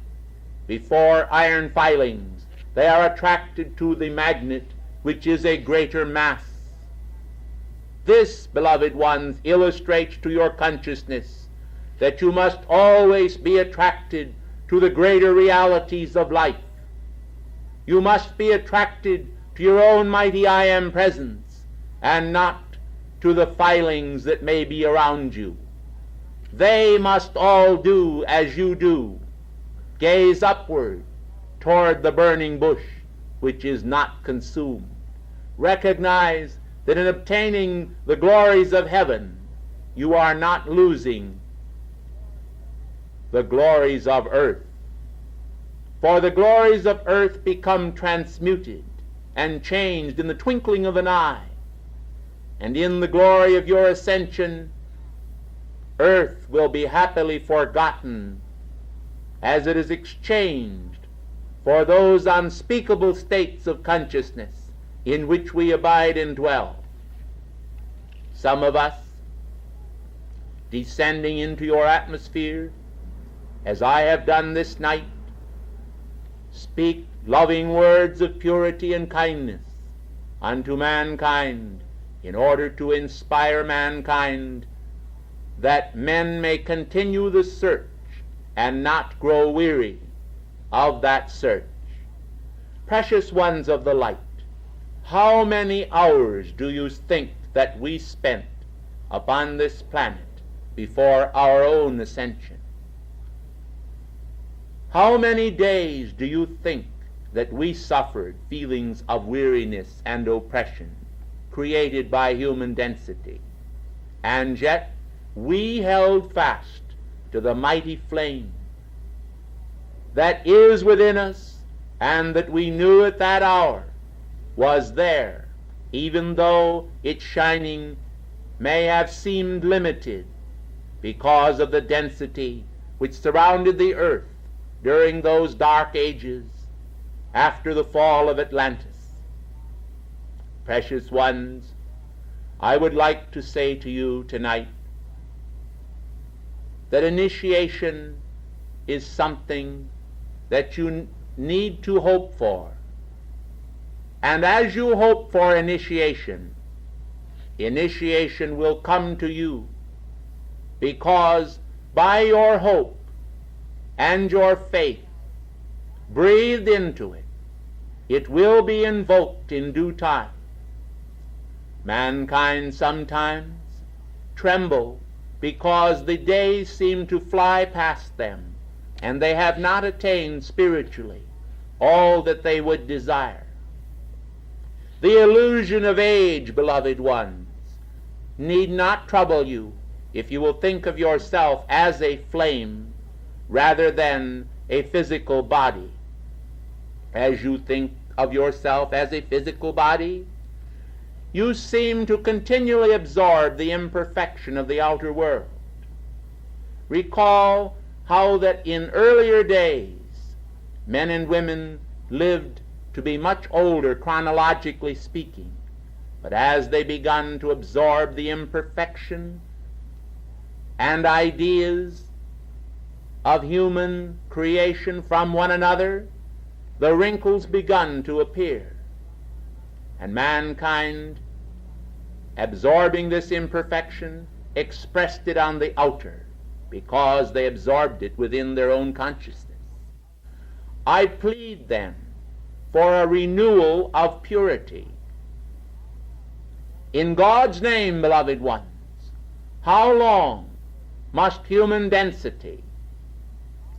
S2: before iron filings, they are attracted to the magnet which is a greater mass? This, beloved ones, illustrates to your consciousness that you must always be attracted to the greater realities of life. You must be attracted to your own mighty I Am presence, and not to the filings that may be around you. They must all do as you do, gaze upward toward the burning bush which is not consumed. Recognize that in obtaining the glories of heaven, you are not losing the glories of earth. For the glories of earth become transmuted and changed in the twinkling of an eye. And in the glory of your ascension, earth will be happily forgotten as it is exchanged for those unspeakable states of consciousness in which we abide and dwell. Some of us, descending into your atmosphere, as I have done this night, speak loving words of purity and kindness unto mankind, in order to inspire mankind that men may continue the search and not grow weary of that search. Precious ones of the light, how many hours do you think that we spent upon this planet before our own ascension? How many days do you think that we suffered feelings of weariness and oppression created by human density? And yet we held fast to the mighty flame that is within us, and that we knew at that hour was there, even though its shining may have seemed limited because of the density which surrounded the earth during those dark ages after the fall of Atlantis. Precious ones, I would like to say to you tonight that initiation is something that you need to hope for. And as you hope for initiation, initiation will come to you, because by your hope and your faith breathed into it, it will be invoked in due time. Mankind sometimes tremble because the days seem to fly past them, and they have not attained spiritually all that they would desire. The illusion of age, beloved ones, need not trouble you if you will think of yourself as a flame rather than a physical body. As you think of yourself as a physical body, you seem to continually absorb the imperfection of the outer world. Recall how that in earlier days men and women lived to be much older, chronologically speaking, but as they began to absorb the imperfection and ideas of human creation from one another, the wrinkles begun to appear, and mankind, absorbing this imperfection, expressed it on the outer, because they absorbed it within their own consciousness. I plead then for a renewal of purity. In God's name, beloved ones, how long must human density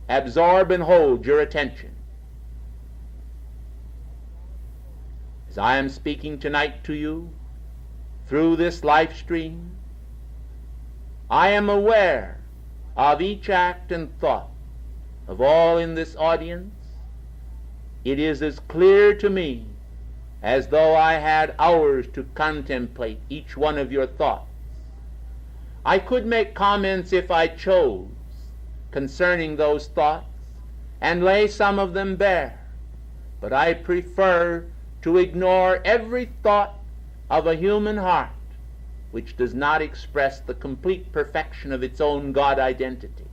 S2: absorb and hold your attention? As I am speaking tonight to you through this life stream, I am aware of each act and thought of all in this audience. It is as clear to me as though I had hours to contemplate each one of your thoughts. I could make comments if I chose concerning those thoughts and lay some of them bare, but I prefer to ignore every thought of a human heart which does not express the complete perfection of its own God identity.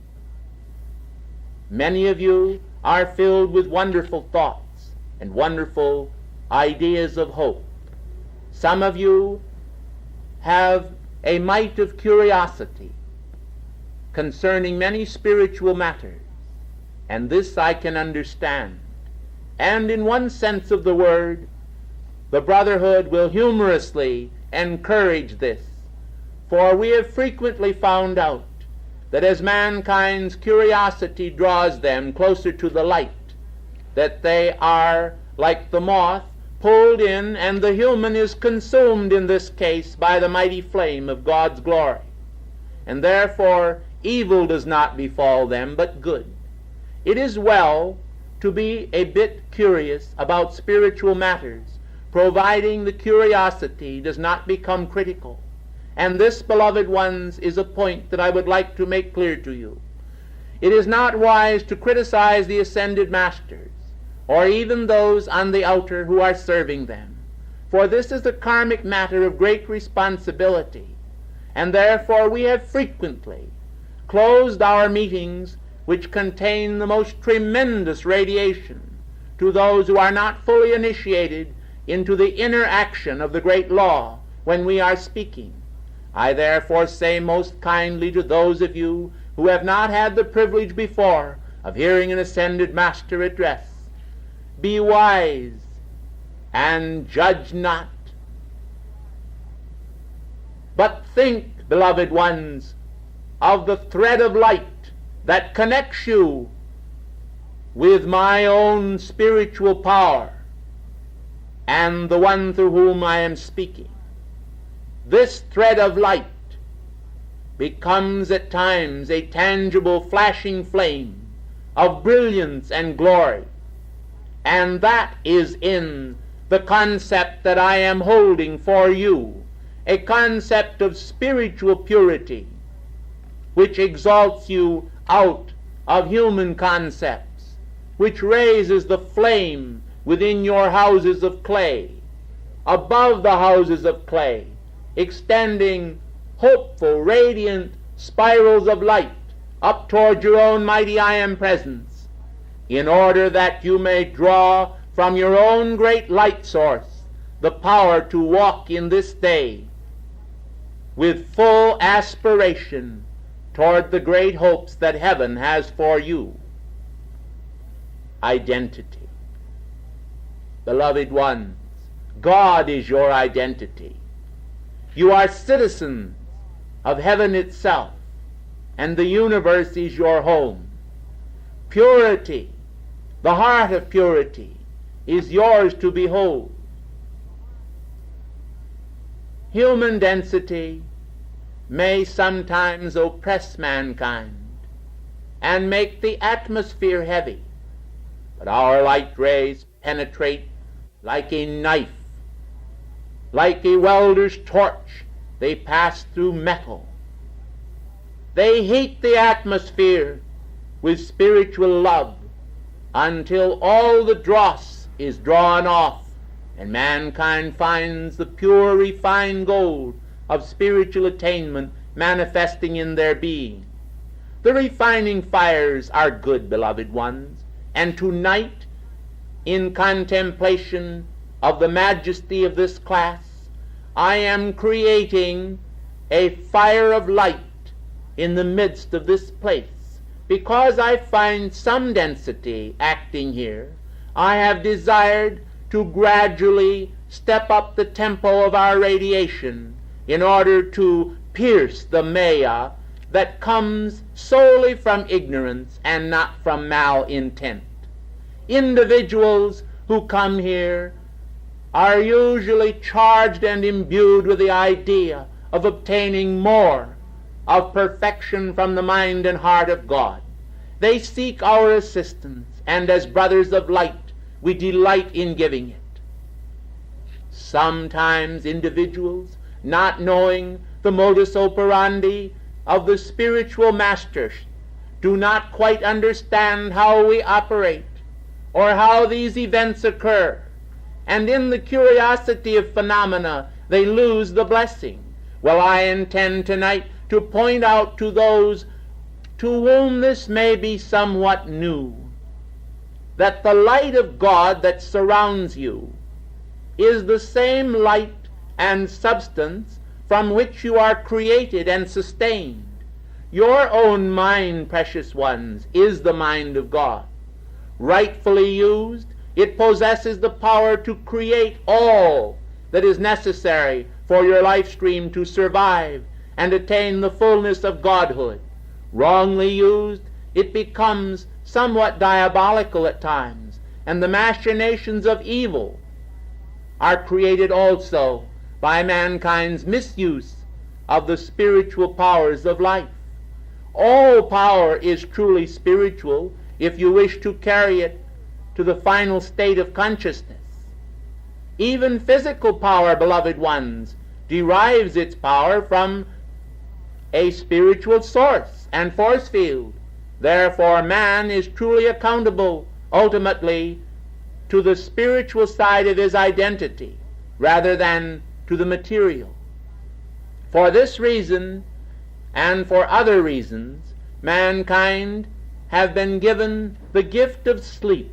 S2: Many of you are filled with wonderful thoughts and wonderful ideas of hope. Some of you have a mite of curiosity concerning many spiritual matters, and this I can understand. And in one sense of the word, the Brotherhood will humorously encourage this, for we have frequently found out that as mankind's curiosity draws them closer to the light, that they are, like the moth, pulled in, and the human is consumed in this case by the mighty flame of God's glory. And therefore evil does not befall them, but good. It is well to be a bit curious about spiritual matters, providing the curiosity does not become critical. And this, beloved ones, is a point that I would like to make clear to you. It is not wise to criticize the ascended masters, or even those on the outer who are serving them, for this is a karmic matter of great responsibility, and therefore we have frequently closed our meetings which contain the most tremendous radiation to those who are not fully initiated into the inner action of the great law when we are speaking. I therefore say most kindly to those of you who have not had the privilege before of hearing an ascended master address, be wise and judge not. But think, beloved ones, of the thread of light that connects you with my own spiritual power and the one through whom I am speaking. This thread of light becomes at times a tangible flashing flame of brilliance and glory, and that is in the concept that I am holding for you, a concept of spiritual purity, which exalts you out of human concepts, which raises the flame within your houses of clay, above the houses of clay, extending hopeful, radiant spirals of light up toward your own mighty I Am presence, in order that you may draw from your own great light source the power to walk in this day with full aspiration toward the great hopes that heaven has for you. Identity. Beloved ones, God is your identity. You are citizens of heaven itself, and the universe is your home. Purity, the heart of purity, is yours to behold. Human density may sometimes oppress mankind and make the atmosphere heavy, but our light rays penetrate like a knife, like a welder's torch. They pass through metal. They heat the atmosphere with spiritual love until all the dross is drawn off and mankind finds the pure, refined gold of spiritual attainment manifesting in their being. The refining fires are good, beloved ones, and tonight, in contemplation of the majesty of this class, I am creating a fire of light in the midst of this place. Because I find some density acting here, I have desired to gradually step up the tempo of our radiation in order to pierce the maya that comes solely from ignorance and not from malintent. Individuals who come here are usually charged and imbued with the idea of obtaining more of perfection from the mind and heart of God. They seek our assistance, and as brothers of light, we delight in giving it. Sometimes individuals, not knowing the modus operandi of the spiritual masters, do not quite understand how we operate or how these events occur, and in the curiosity of phenomena they lose the blessing. Well, I intend tonight to point out to those to whom this may be somewhat new that the light of God that surrounds you is the same light and substance from which you are created and sustained. Your own mind, precious ones, is the mind of God. Rightfully used, it possesses the power to create all that is necessary for your life stream to survive and attain the fullness of Godhood. Wrongly used, it becomes somewhat diabolical at times, and the machinations of evil are created also by mankind's misuse of the spiritual powers of life. All power is truly spiritual if you wish to carry it to the final state of consciousness. Even physical power, beloved ones, derives its power from a spiritual source and force field. Therefore, man is truly accountable, ultimately, to the spiritual side of his identity, rather than to the material. For this reason, and for other reasons, mankind have been given the gift of sleep,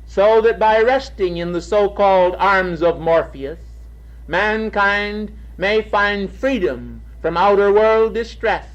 S2: so that by resting in the so-called arms of Morpheus, mankind may find freedom from outer world distress,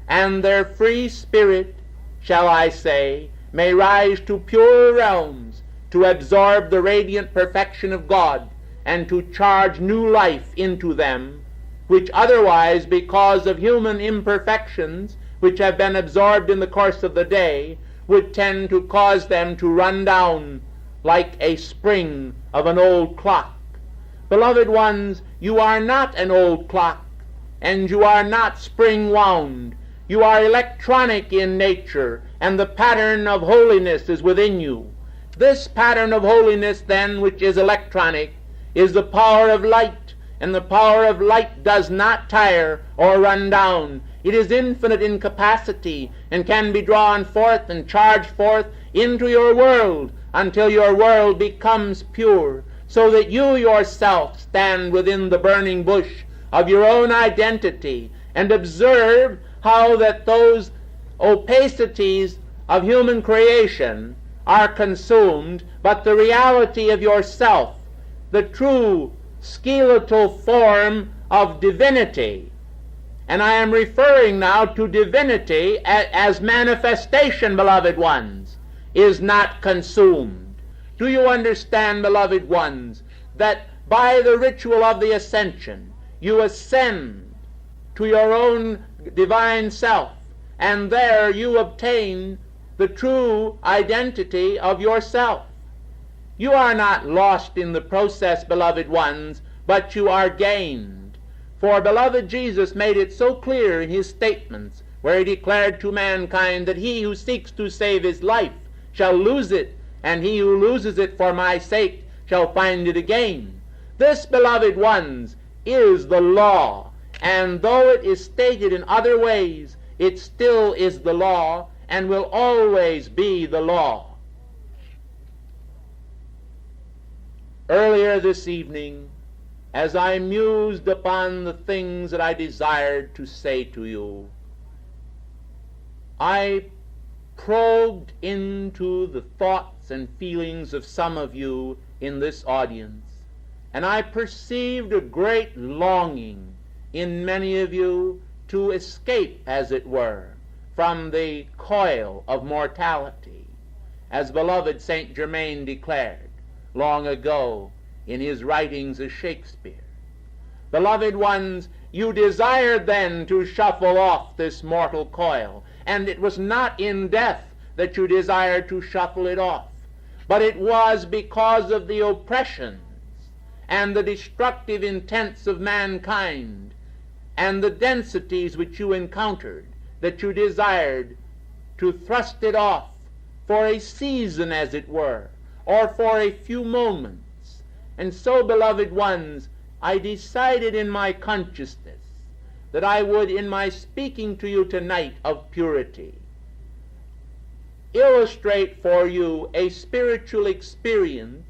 S2: and their free spirit, shall I say, may rise to purer realms to absorb the radiant perfection of God and to charge new life into them, which otherwise, because of human imperfections which have been absorbed in the course of the day, would tend to cause them to run down like a spring of an old clock. Beloved ones, you are not an old clock, and you are not spring-wound. You are electronic in nature, and the pattern of holiness is within you. This pattern of holiness, then, which is electronic, is the power of light, and the power of light does not tire or run down. It is infinite in capacity and can be drawn forth and charged forth into your world until your world becomes pure, so that you yourself stand within the burning bush of your own identity and observe how that those opacities of human creation are consumed, but the reality of yourself, the true skeletal form of divinity, and I am referring now to divinity as manifestation, beloved ones, is not consumed. Do you understand, beloved ones, that by the ritual of the ascension you ascend to your own divine self, and there you obtain the true identity of yourself? You are not lost in the process, beloved ones, but you are gained. For beloved Jesus made it so clear in his statements, where he declared to mankind that he who seeks to save his life shall lose it, and he who loses it for my sake shall find it again. This, beloved ones, is the law, and though it is stated in other ways, it still is the law and will always be the law. Earlier this evening, as I mused upon the things that I desired to say to you, I probed into the thoughts and feelings of some of you in this audience, and I perceived a great longing in many of you to escape, as it were, from the coil of mortality, as beloved Saint Germain declared long ago in his writings of Shakespeare. Beloved ones, you desired then to shuffle off this mortal coil, and it was not in death that you desired to shuffle it off, but it was because of the oppressions and the destructive intents of mankind and the densities which you encountered that you desired to thrust it off for a season, as it were, or for a few moments. And so, beloved ones, I decided in my consciousness that I would, in my speaking to you tonight of purity, illustrate for you a spiritual experience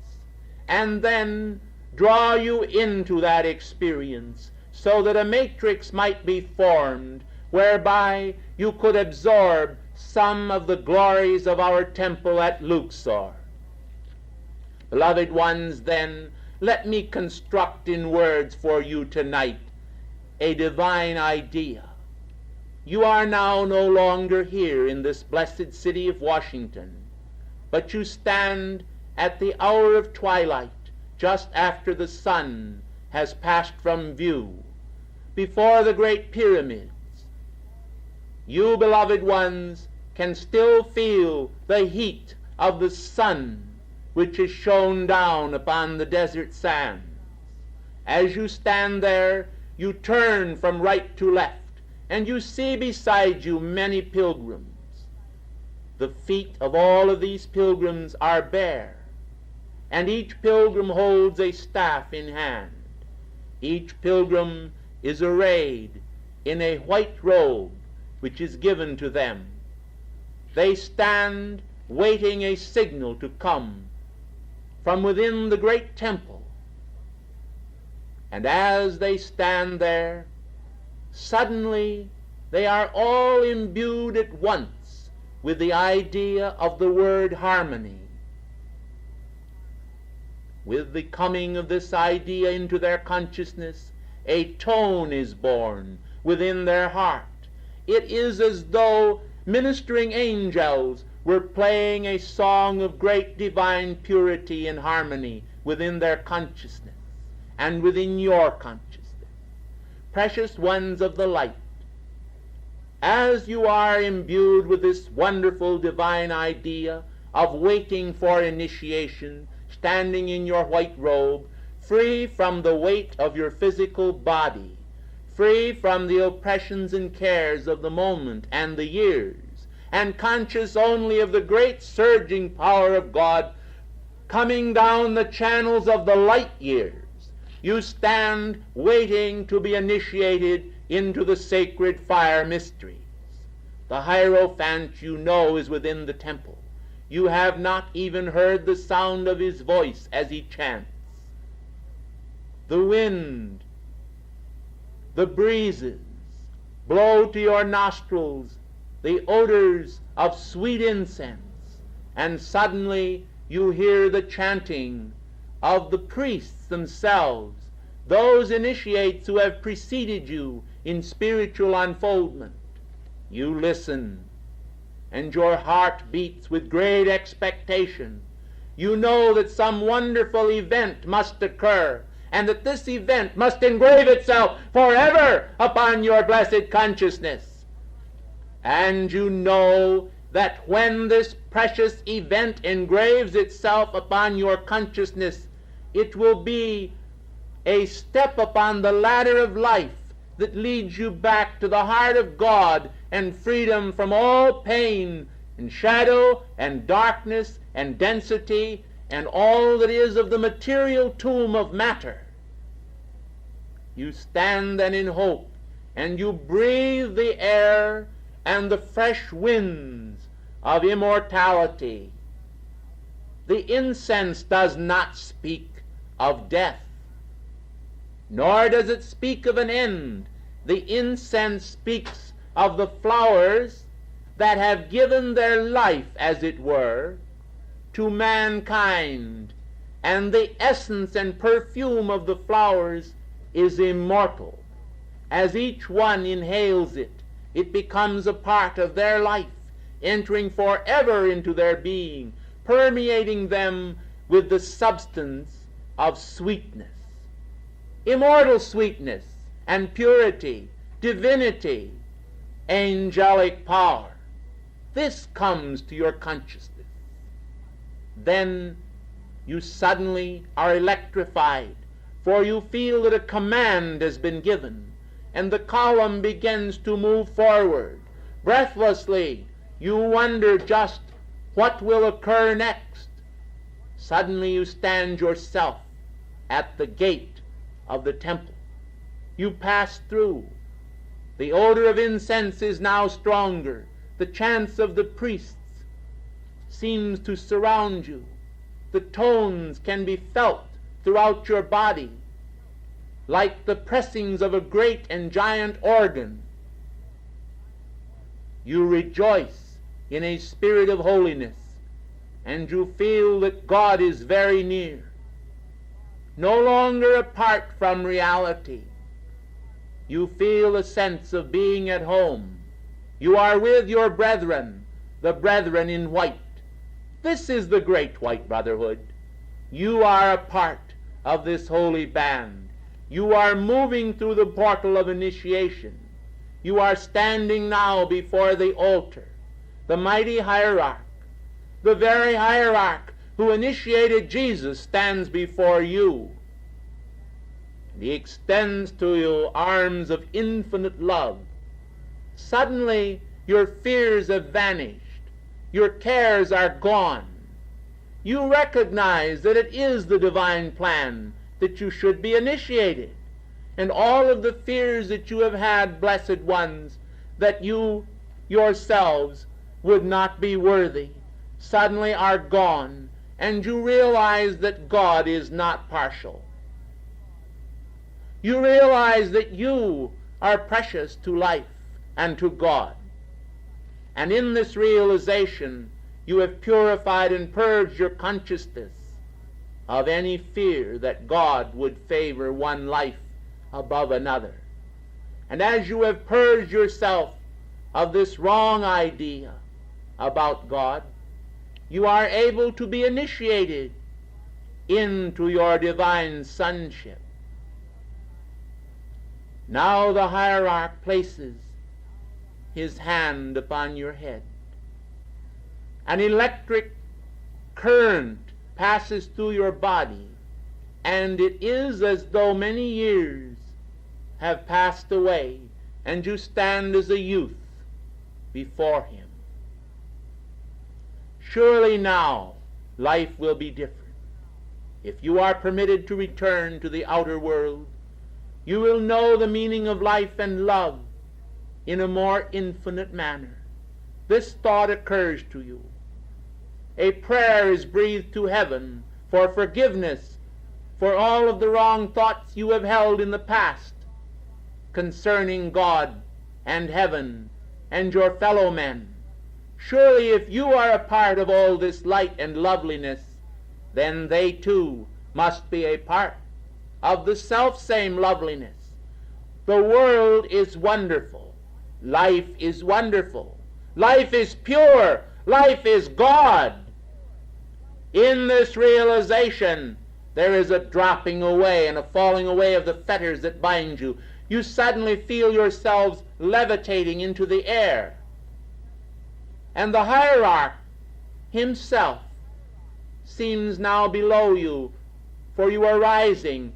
S2: and then draw you into that experience so that a matrix might be formed whereby you could absorb some of the glories of our temple at Luxor. Beloved ones, then, let me construct in words for you tonight a divine idea. You are now no longer here in this blessed city of Washington, but you stand at the hour of twilight, just after the sun has passed from view, before the great pyramids. You, beloved ones, can still feel the heat of the sun which is shone down upon the desert sands. As you stand there, you turn from right to left, and you see beside you many pilgrims. The feet of all of these pilgrims are bare, and each pilgrim holds a staff in hand. Each pilgrim is arrayed in a white robe which is given to them. They stand waiting a signal to come from within the great temple. And as they stand there, suddenly they are all imbued at once with the idea of the word harmony. With the coming of this idea into their consciousness, a tone is born within their heart. It is as though ministering angels were playing a song of great divine purity and harmony within their consciousness and within your consciousness. Precious ones of the light, as you are imbued with this wonderful divine idea of waiting for initiation, standing in your white robe, free from the weight of your physical body, free from the oppressions and cares of the moment and the years, and conscious only of the great surging power of God coming down the channels of the light years, you stand waiting to be initiated into the sacred fire mysteries. The Hierophant, you know, is within the temple. You have not even heard the sound of his voice as he chants. The wind, the breezes blow to your nostrils the odors of sweet incense, and suddenly you hear the chanting of the priests themselves, those initiates who have preceded you in spiritual unfoldment. You listen, and your heart beats with great expectation. You know that some wonderful event must occur, and that this event must engrave itself forever upon your blessed consciousness. And you know that when this precious event engraves itself upon your consciousness, it will be a step upon the ladder of life that leads you back to the heart of God and freedom from all pain and shadow and darkness and density and all that is of the material tomb of matter. You stand then in hope, and you breathe the air and the fresh winds of immortality. The incense does not speak of death, nor does it speak of an end. The incense speaks of the flowers that have given their life, as it were, to mankind, and the essence and perfume of the flowers is immortal. As each one inhales it, it becomes a part of their life, entering forever into their being, permeating them with the substance of sweetness, immortal sweetness and purity, divinity, angelic power. This comes to your consciousness. Then you suddenly are electrified, for you feel that a command has been given, and the column begins to move forward. Breathlessly, you wonder just what will occur next. Suddenly you stand yourself at the gate of the temple. You pass through. The odor of incense is now stronger. The chants of the priests seems to surround you. The tones can be felt throughout your body, like the pressings of a great and giant organ. You rejoice in a spirit of holiness, and you feel that God is very near, no longer apart from reality. You feel a sense of being at home. You are with your brethren, the brethren in white. This is the great white brotherhood. You are a part of this holy band. You are moving through the portal of initiation. You are standing now before the altar. The mighty hierarch, the very hierarch who initiated Jesus, stands before you. And he extends to you arms of infinite love. Suddenly your fears have vanished. Your cares are gone. You recognize that it is the divine plan that you should be initiated. And all of the fears that you have had, blessed ones, that you yourselves would not be worthy, suddenly are gone, and you realize that God is not partial. You realize that you are precious to life and to God. And in this realization, you have purified and purged your consciousness of any fear that God would favor one life above another. And as you have purged yourself of this wrong idea about God, you are able to be initiated into your divine sonship. Now the hierarch places his hand upon your head. An electric current passes through your body, and it is as though many years have passed away, and you stand as a youth before him. Surely now life will be different. If you are permitted to return to the outer world, you will know the meaning of life and love in a more infinite manner. This thought occurs to you. A prayer is breathed to heaven for forgiveness for all of the wrong thoughts you have held in the past concerning God and heaven and your fellow men. Surely if you are a part of all this light and loveliness, then they too must be a part of the self-same loveliness. The world is wonderful. Life is wonderful. Life is pure. Life is God. In this realization, there is a dropping away and a falling away of the fetters that bind you. You suddenly feel yourselves levitating into the air. And the hierarch himself seems now below you, for you are rising.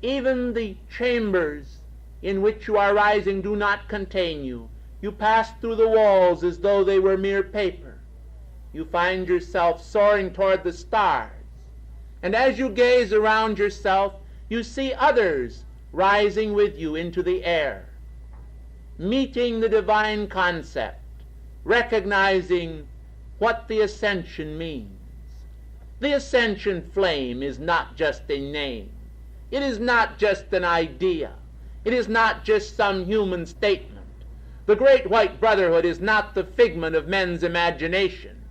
S2: Even the chambers in which you are rising do not contain you. You pass through the walls as though they were mere paper. You find yourself soaring toward the stars. And as you gaze around yourself, you see others rising with you into the air, meeting the divine concept, recognizing what the ascension means. The ascension flame is not just a name. It is not just an idea. It is not just some human statement. The great white brotherhood is not the figment of men's imagination.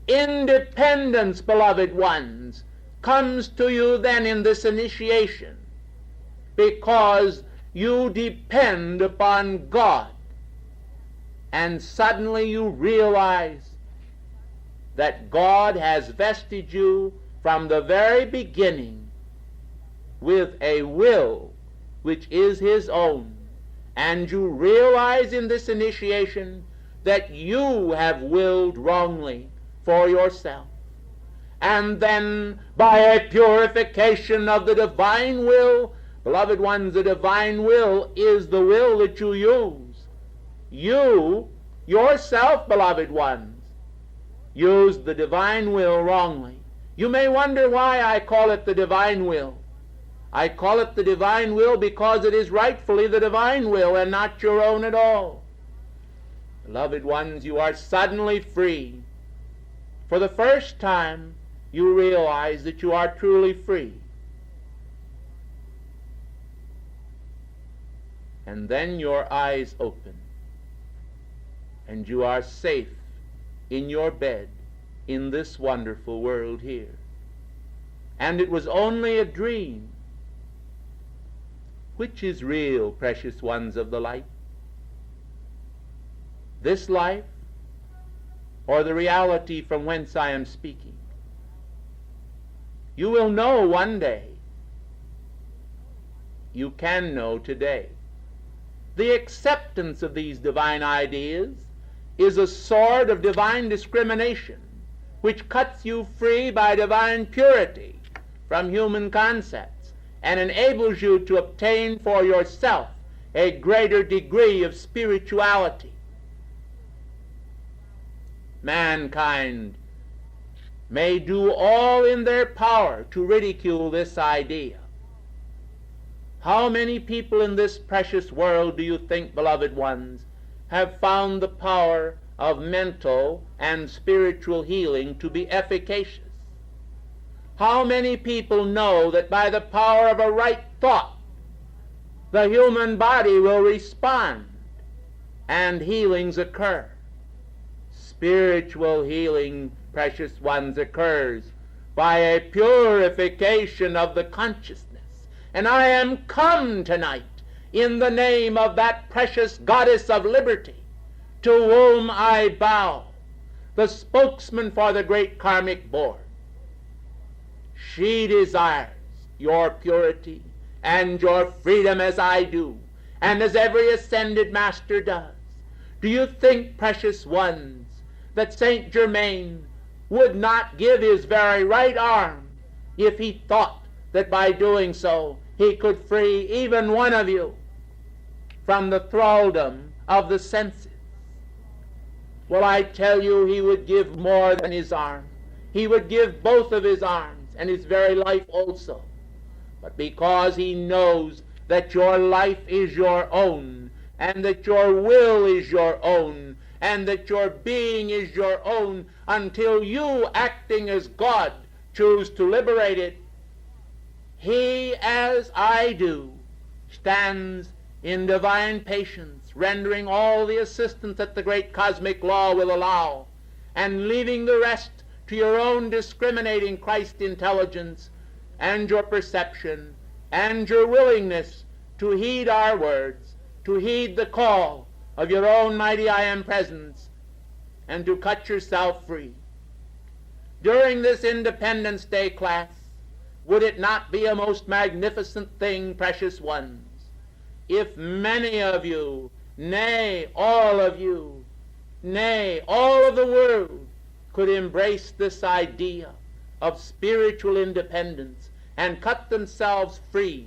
S2: Independence, beloved ones, comes to you then in this initiation because you depend upon God. And suddenly you realize that God has vested you from the very beginning with a will which is his own. And you realize in this initiation that you have willed wrongly for yourself. And then by a purification of the divine will, beloved ones, the divine will is the will that you use. You, yourself, beloved ones, use the divine will wrongly. You may wonder why I call it the divine will. I call it the divine will because it is rightfully the divine will and not your own at all. Beloved ones, you are suddenly free. For the first time, you realize that you are truly free. And then your eyes open, and you are safe in your bed in this wonderful world here. And it was only a dream. Which is real, precious ones of the light? This life, or the reality from whence I am speaking? You will know one day. You can know today. The acceptance of these divine ideas is a sword of divine discrimination, which cuts you free by divine purity from human concepts and enables you to obtain for yourself a greater degree of spirituality. Mankind may do all in their power to ridicule this idea. How many people in this precious world do you think, beloved ones, have found the power of mental and spiritual healing to be efficacious? How many people know that by the power of a right thought, the human body will respond and healings occur? Spiritual healing, precious ones, occurs by a purification of the consciousness. And I am come tonight in the name of that precious goddess of liberty, to whom I bow the spokesman for the great karmic board. She desires your purity and your freedom as I do, and as every ascended master does. Do you think, precious ones, that Saint Germain would not give his very right arm if he thought that by doing so he could free even one of you from the thraldom of the senses? Well, I tell you, he would give more than his arm. He would give both of his arms and his very life also. But because he knows that your life is your own, and that your will is your own, and that your being is your own, until you, acting as God, choose to liberate it, he, as I do, stands in divine patience, rendering all the assistance that the great cosmic law will allow, and leaving the rest to your own discriminating Christ intelligence and your perception and your willingness to heed our words, to heed the call of your own mighty I Am presence, and to cut yourself free. During this Independence Day class, would it not be a most magnificent thing, precious ones, if many of you, nay, all of you, nay, all of the world, could embrace this idea of spiritual independence and cut themselves free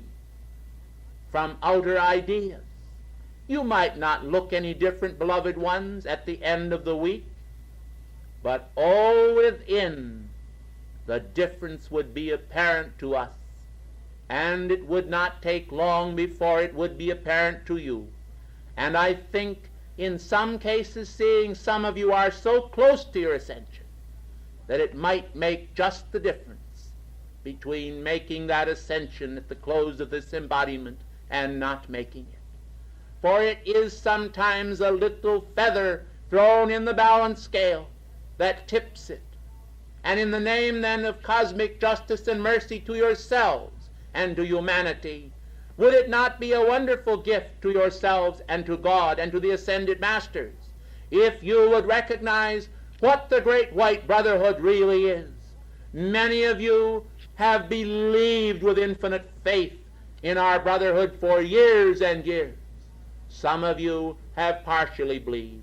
S2: from outer ideas? You might not look any different, beloved ones, at the end of the week, but all within, the difference would be apparent to us, and it would not take long before it would be apparent to you. And I think in some cases, seeing some of you are so close to your ascension, that it might make just the difference between making that ascension at the close of this embodiment and not making it. For it is sometimes a little feather thrown in the balance scale that tips it. And in the name then of cosmic justice and mercy to yourselves and to humanity, would it not be a wonderful gift to yourselves and to God and to the ascended masters if you would recognize what the great white brotherhood really is? Many of you have believed with infinite faith in our brotherhood for years and years. Some of you have partially believed.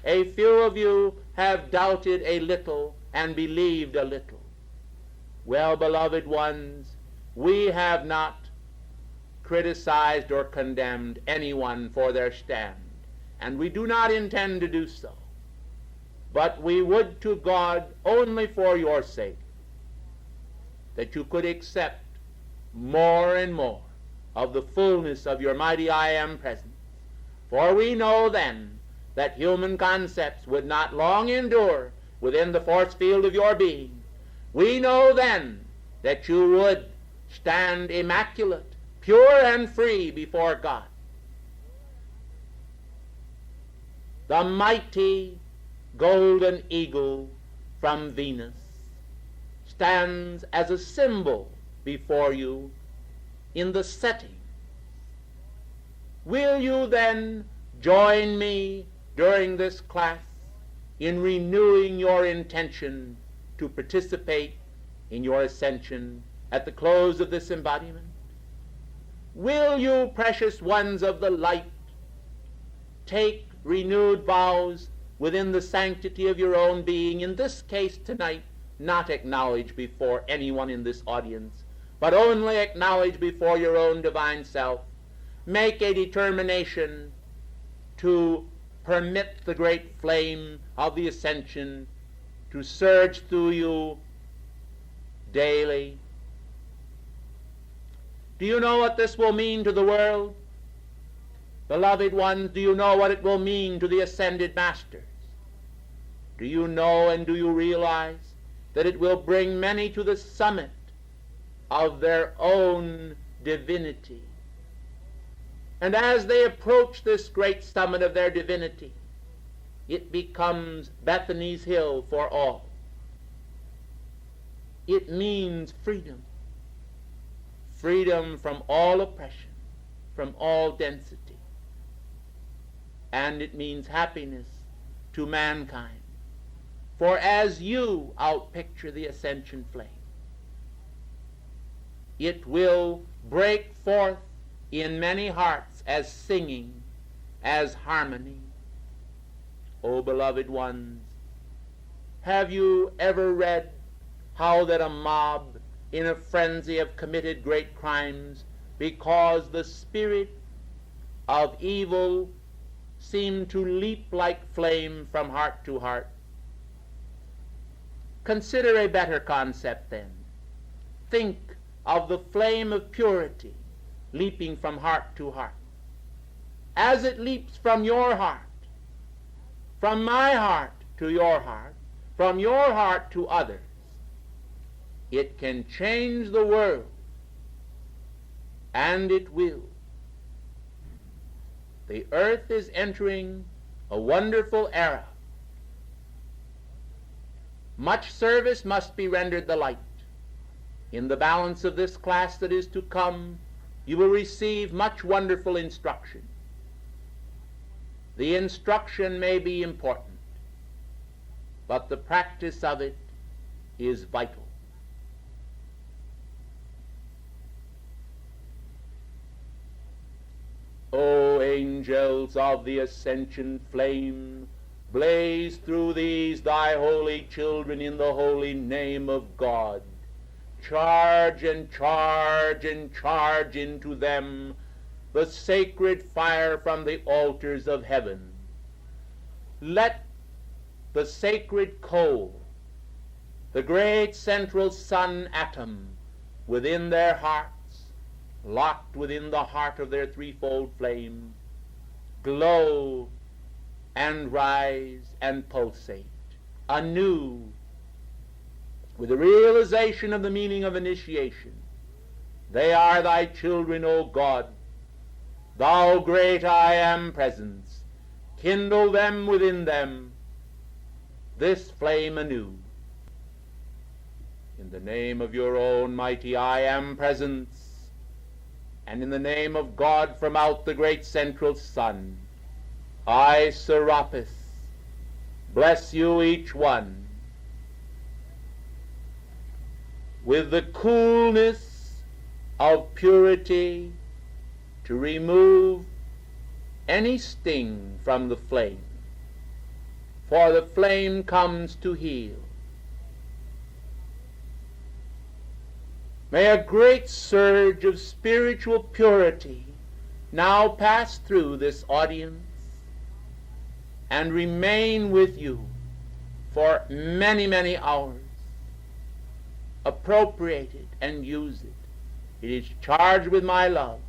S2: A few of you have doubted a little and believed a little. Well, beloved ones, we have not criticized or condemned anyone for their stand, and we do not intend to do so. But we would to God, only for your sake, that you could accept more and more of the fullness of your mighty I Am presence. For we know then that human concepts would not long endure within the force field of your being. We know then that you would stand immaculate, pure and free before God. The mighty golden eagle from Venus stands as a symbol before you in the setting. Will you then join me during this class in renewing your intention to participate in your ascension at the close of this embodiment? Will you, precious ones of the light, take renewed vows within the sanctity of your own being, in this case tonight, not acknowledged before anyone in this audience, but only acknowledged before your own divine self? Make a determination to permit the great flame of the ascension to surge through you daily. Do you know what this will mean to the world? Beloved ones, do you know what it will mean to the ascended masters? Do you know and do you realize that it will bring many to the summit of their own divinity? And as they approach this great summit of their divinity, it becomes Bethany's hill for all. It means freedom. Freedom from all oppression, from all density. And it means happiness to mankind. For as you outpicture the ascension flame, it will break forth in many hearts as singing, as harmony. O beloved ones, have you ever read how that a mob in a frenzy have committed great crimes because the spirit of evil seemed to leap like flame from heart to heart? Consider a better concept then. Think of the flame of purity leaping from heart to heart. As it leaps from your heart, from my heart to your heart, from your heart to others, it can change the world, and it will. The earth is entering a wonderful era. Much service must be rendered the light. In the balance of this class that is to come, you will receive much wonderful instruction. The instruction may be important, but the practice of it is vital. O angels of the ascension flame, blaze through these thy holy children in the holy name of God. Charge and charge and charge into them the sacred fire from the altars of heaven. Let the sacred coal, the great central sun atom within their hearts, locked within the heart of their threefold flame, glow and rise and pulsate anew with the realization of the meaning of initiation. They are thy children, O God. Thou great I Am presence, kindle them within them, this flame anew. In the name of your own mighty I Am presence, and in the name of God from out the great central sun, I, Serapis, bless you each one with the coolness of purity to remove any sting from the flame, for the flame comes to heal. May a great surge of spiritual purity now pass through this audience and remain with you for many, many hours. Appropriate it and use it. It is charged with my love.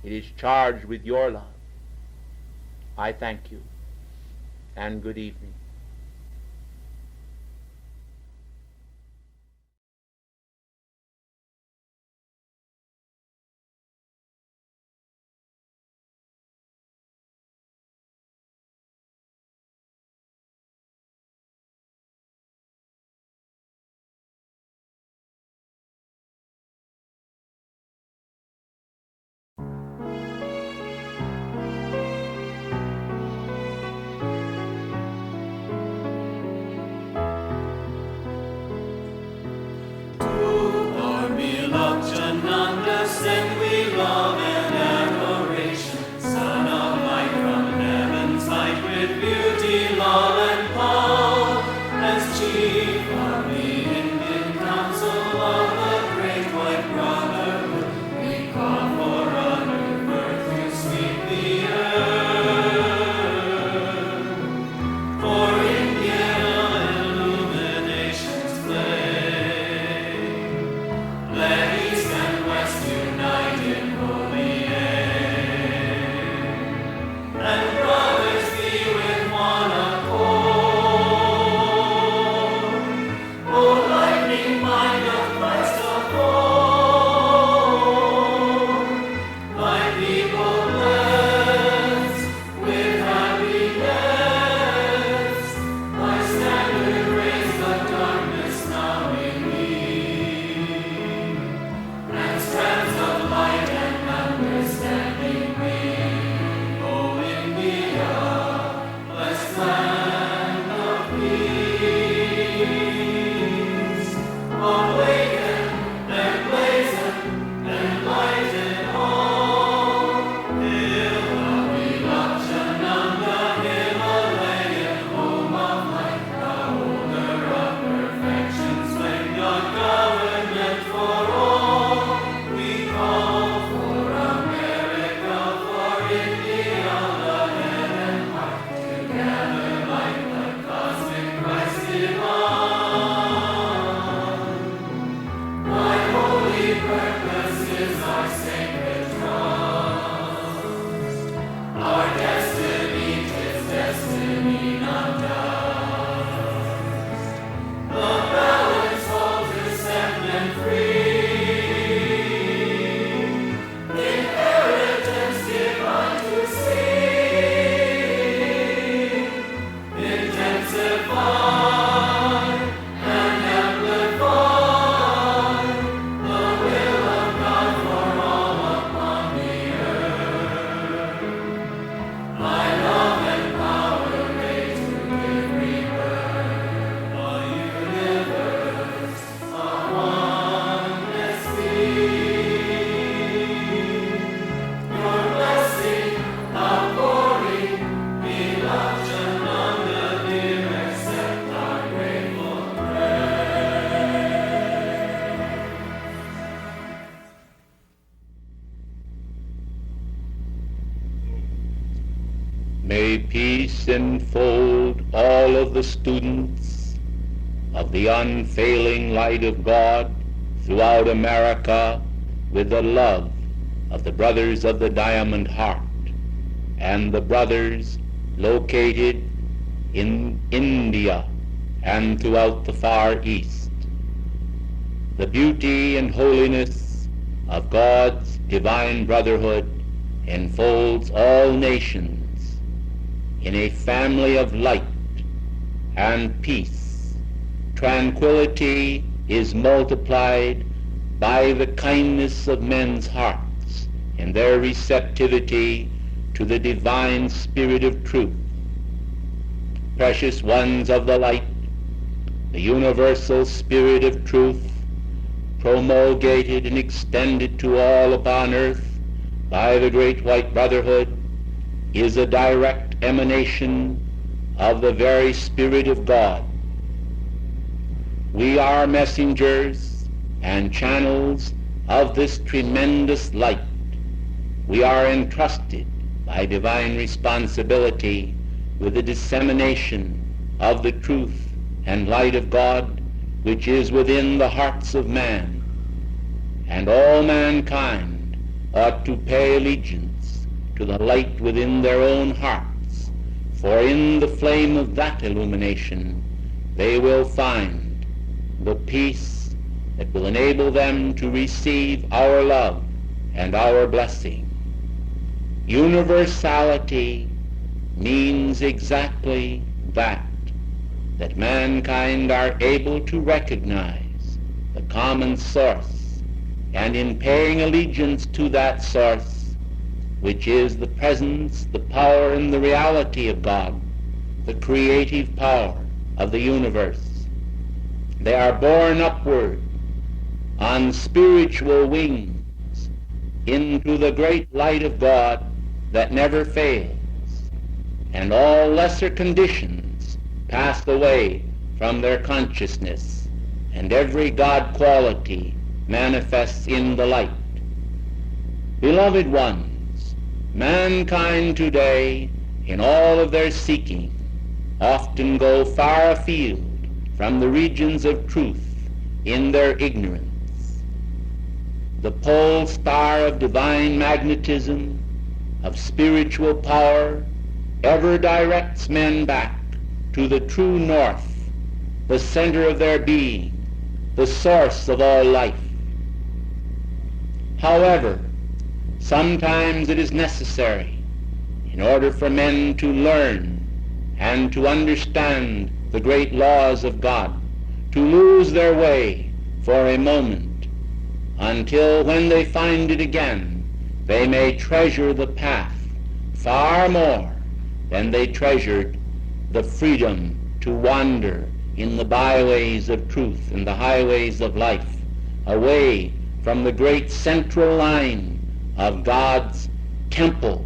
S2: It is charged with your love. I thank you, and good evening.
S1: Chananda, send we love and adoration. Son of light from heaven's light, with beauty, love, and power, as chief of the Indian council of the great white brotherhood, we call for a new birth to sweep the earth. For Indian illuminations flame. Let East and West unite in holy
S2: May peace enfold all of the students of the unfailing light of God throughout America with the love of the brothers of the Diamond Heart and the brothers located in India and throughout the Far East. The beauty and holiness of God's divine brotherhood enfolds all nations in a family of light and peace. Tranquility is multiplied by the kindness of men's hearts and their receptivity to the divine spirit of truth. Precious ones of the light, the universal spirit of truth, promulgated and extended to all upon earth by the great white brotherhood, is a direct emanation of the very Spirit of God. We are messengers and channels of this tremendous light. We are entrusted by divine responsibility with the dissemination of the truth and light of God which is within the hearts of man. And all mankind ought to pay allegiance to the light within their own hearts, for in the flame of that illumination they will find the peace that will enable them to receive our love and our blessing. Universality means exactly that mankind are able to recognize the common source, and in paying allegiance to that source, which is the presence, the power, and the reality of God, the creative power of the universe, they are borne upward on spiritual wings into the great light of God that never fails, and all lesser conditions pass away from their consciousness, and every God quality manifests in the light. Beloved ones, mankind today, in all of their seeking, often go far afield from the regions of truth in their ignorance. The pole star of divine magnetism, of spiritual power, ever directs men back to the true north, the center of their being, the source of all life. However, sometimes it is necessary, in order for men to learn and to understand the great laws of God, to lose their way for a moment, until when they find it again, they may treasure the path far more than they treasured the freedom to wander in the byways of truth and the highways of life, away from the great central line of God's temple,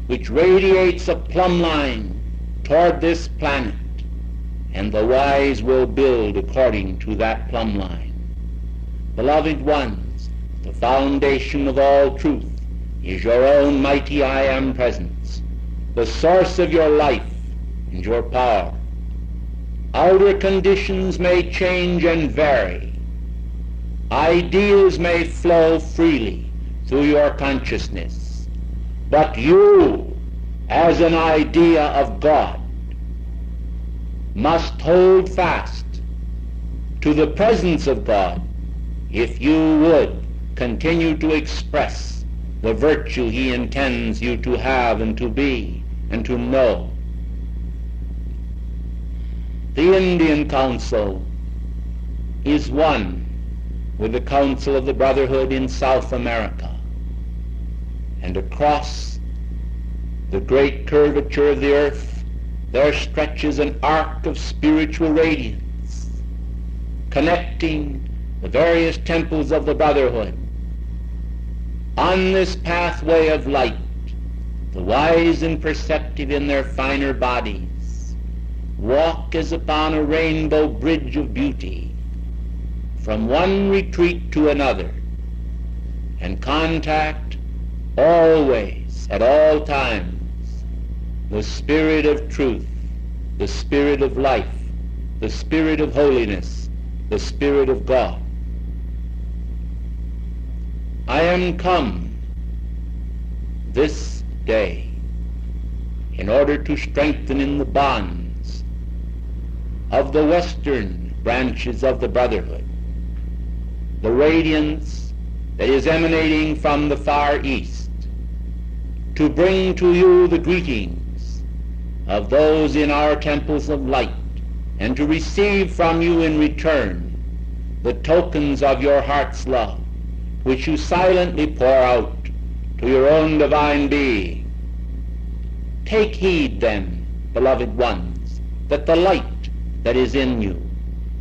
S2: which radiates a plumb line toward this planet, and the wise will build according to that plumb line. Beloved ones, the foundation of all truth is your own mighty I Am presence, the source of your life and your power. Outer conditions may change and vary. Ideas may flow freely through your consciousness. But you, as an idea of God, must hold fast to the presence of God if you would continue to express the virtue He intends you to have and to be and to know. The Indian Council is one with the Council of the Brotherhood in South America, and across the great curvature of the earth there stretches an arc of spiritual radiance, connecting the various temples of the Brotherhood. On this pathway of light, the wise and perceptive in their finer bodies walk as upon a rainbow bridge of beauty, from one retreat to another, and contact always, at all times, the Spirit of truth, the Spirit of life, the Spirit of holiness, the Spirit of God. I am come this day in order to strengthen in the bonds of the western branches of the Brotherhood the radiance that is emanating from the far east, to bring to you the greetings of those in our temples of light, and to receive from you in return the tokens of your heart's love, which you silently pour out to your own divine being. Take heed then, beloved ones, that the light that is in you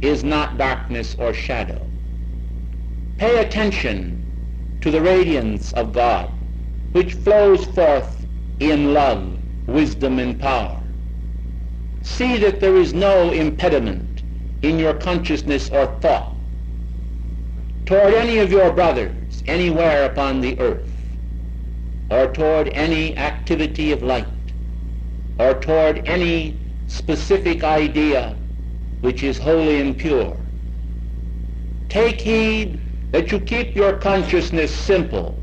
S2: is not darkness or shadow. Pay attention to the radiance of God, which flows forth in love, wisdom, and power. See that there is no impediment in your consciousness or thought toward any of your brothers anywhere upon the earth, or toward any activity of light, or toward any specific idea which is holy and pure. Take heed that you keep your consciousness simple.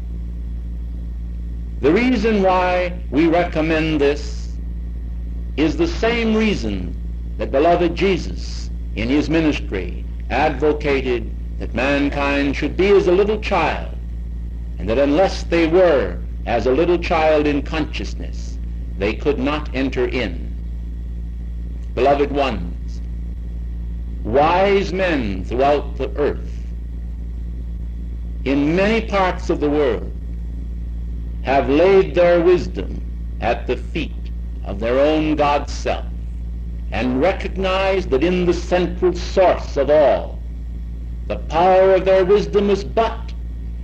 S2: The reason why we recommend this is the same reason that beloved Jesus in his ministry advocated that mankind should be as a little child, and that unless they were as a little child in consciousness, they could not enter in. Beloved ones, wise men throughout the earth, in many parts of the world, have laid their wisdom at the feet of their own God self, and recognized that in the central source of all, the power of their wisdom is but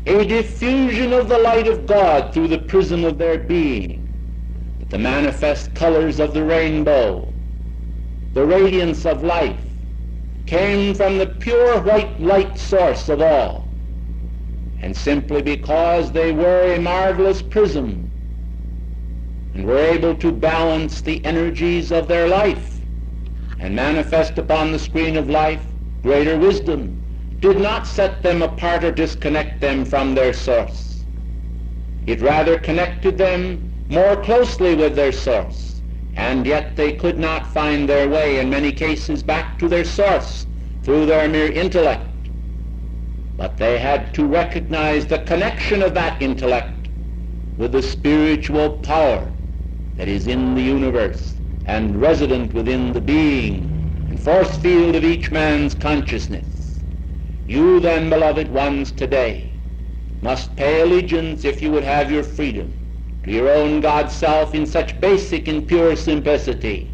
S2: a diffusion of the light of God through the prism of their being, that the manifest colors of the rainbow, the radiance of life, came from the pure white light source of all. And simply because they were a marvelous prism and were able to balance the energies of their life and manifest upon the screen of life greater wisdom, did not set them apart or disconnect them from their source. It rather connected them more closely with their source, and yet they could not find their way in many cases back to their source through their mere intellect. But they had to recognize the connection of that intellect with the spiritual power that is in the universe and resident within the being and force field of each man's consciousness. You then, beloved ones, today must pay allegiance, if you would have your freedom, to your own God self in such basic and pure simplicity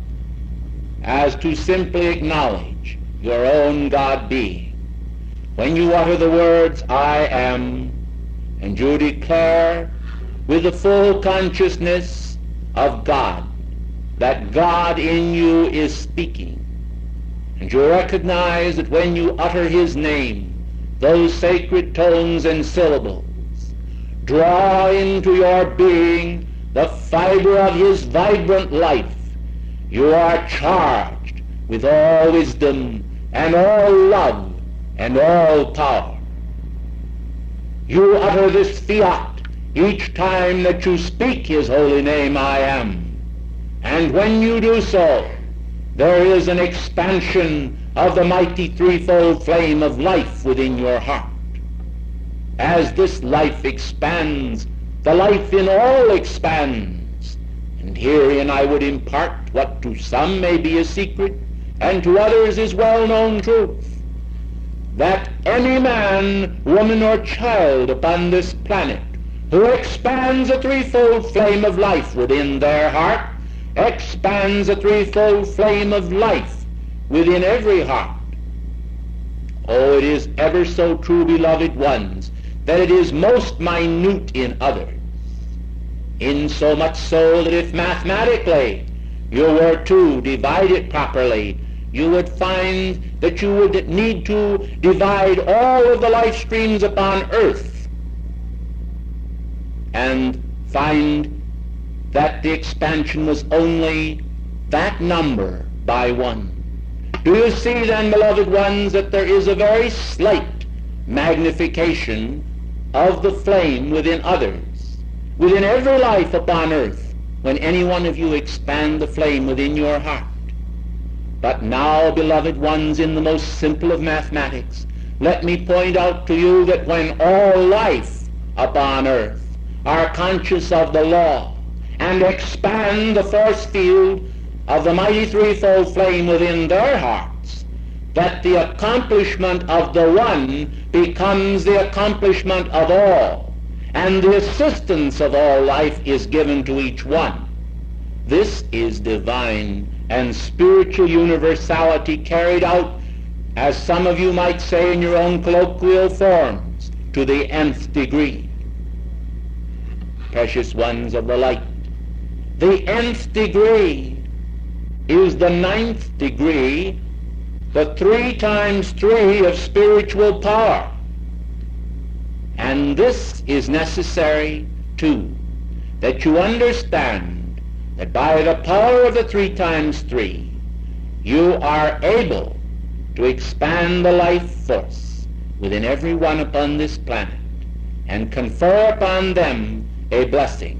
S2: as to simply acknowledge your own God being. When you utter the words, I am, and you declare with the full consciousness of God that God in you is speaking, and you recognize that when you utter his name, those sacred tones and syllables draw into your being the fiber of his vibrant life, you are charged with all wisdom and all love and all power. You utter this fiat each time that you speak his holy name, I am. And when you do so, there is an expansion of the mighty threefold flame of life within your heart. As this life expands, the life in all expands. And herein I would impart what to some may be a secret, and to others is well-known truth, that any man, woman, or child upon this planet who expands a threefold flame of life within their heart expands a threefold flame of life within every heart. Oh, it is ever so true, beloved ones, that it is most minute in others, in so much so that if mathematically you were to divide it properly, you would find that you would need to divide all of the life streams upon earth and find that the expansion was only that number by one. Do you see then, beloved ones, that there is a very slight magnification of the flame within others, within every life upon earth, when any one of you expand the flame within your heart? But now, beloved ones, in the most simple of mathematics, let me point out to you that when all life upon earth are conscious of the law and expand the force field of the mighty threefold flame within their hearts, that the accomplishment of the one becomes the accomplishment of all, and the assistance of all life is given to each one. This is divine and spiritual universality carried out, as some of you might say in your own colloquial forms, to the nth degree. Precious ones of the light, the nth degree is the 9th degree, the 3 times 3 of spiritual power. And this is necessary too, that you understand that by the power of the 3 times 3, you are able to expand the life force within every one upon this planet and confer upon them a blessing.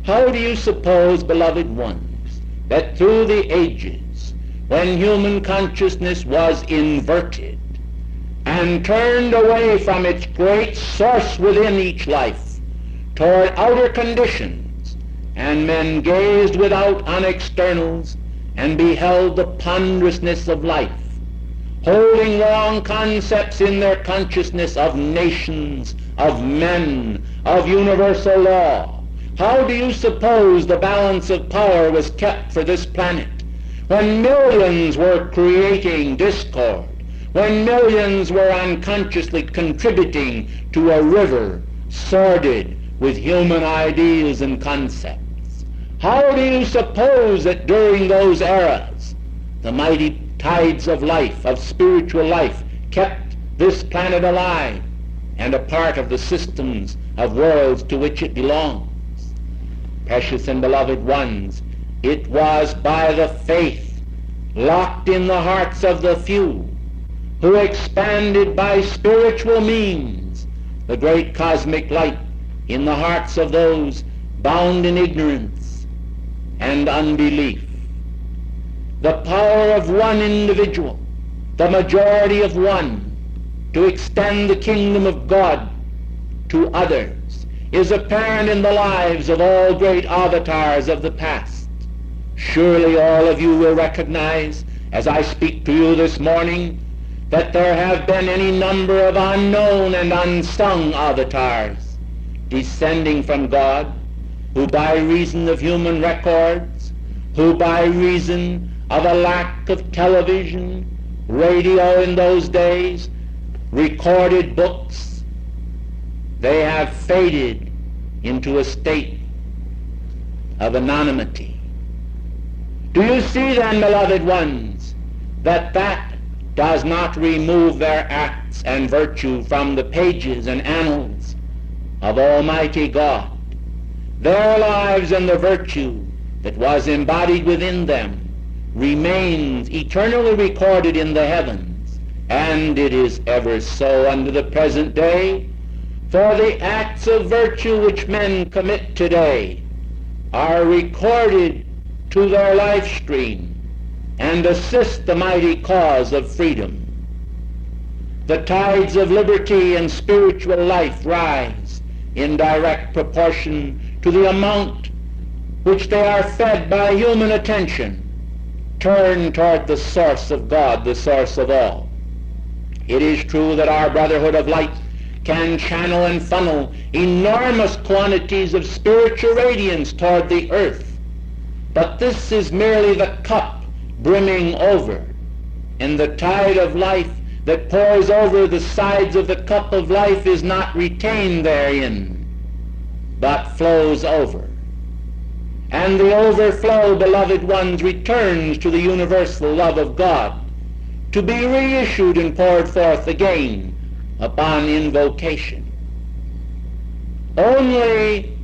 S2: How do you suppose, beloved ones, that through the ages, when human consciousness was inverted and turned away from its great source within each life toward outer conditions, and men gazed without on externals and beheld the ponderousness of life, holding wrong concepts in their consciousness of nations, of men, of universal law, how do you suppose the balance of power was kept for this planet when millions were creating discord, when millions were unconsciously contributing to a river sordid with human ideals and concepts? How do you suppose that during those eras the mighty tides of life, of spiritual life, kept this planet alive and a part of the systems of worlds to which it belongs? Precious and beloved ones, it was by the faith locked in the hearts of the few who expanded by spiritual means the great cosmic light in the hearts of those bound in ignorance and unbelief. The power of one individual, the majority of one, to extend the kingdom of God to others is apparent in the lives of all great avatars of the past. Surely all of you will recognize, as I speak to you this morning, that there have been any number of unknown and unsung avatars descending from God, who by reason of human records, who by reason of a lack of television, radio in those days, recorded books, they have faded into a state of anonymity. Do you see then, beloved ones, that that does not remove their acts and virtue from the pages and annals of Almighty God? Their lives and the virtue that was embodied within them remains eternally recorded in the heavens, and it is ever so unto the present day. For the acts of virtue which men commit today are recorded to their life stream and assist the mighty cause of freedom. The tides of liberty and spiritual life rise in direct proportion to the amount which they are fed by human attention, turned toward the source of God, the source of all. It is true that our Brotherhood of Light can channel and funnel enormous quantities of spiritual radiance toward the earth, but this is merely the cup brimming over, and the tide of life that pours over the sides of the cup of life is not retained therein, but flows over. And the overflow, beloved ones, returns to the universal love of God, to be reissued and poured forth again upon invocation. Only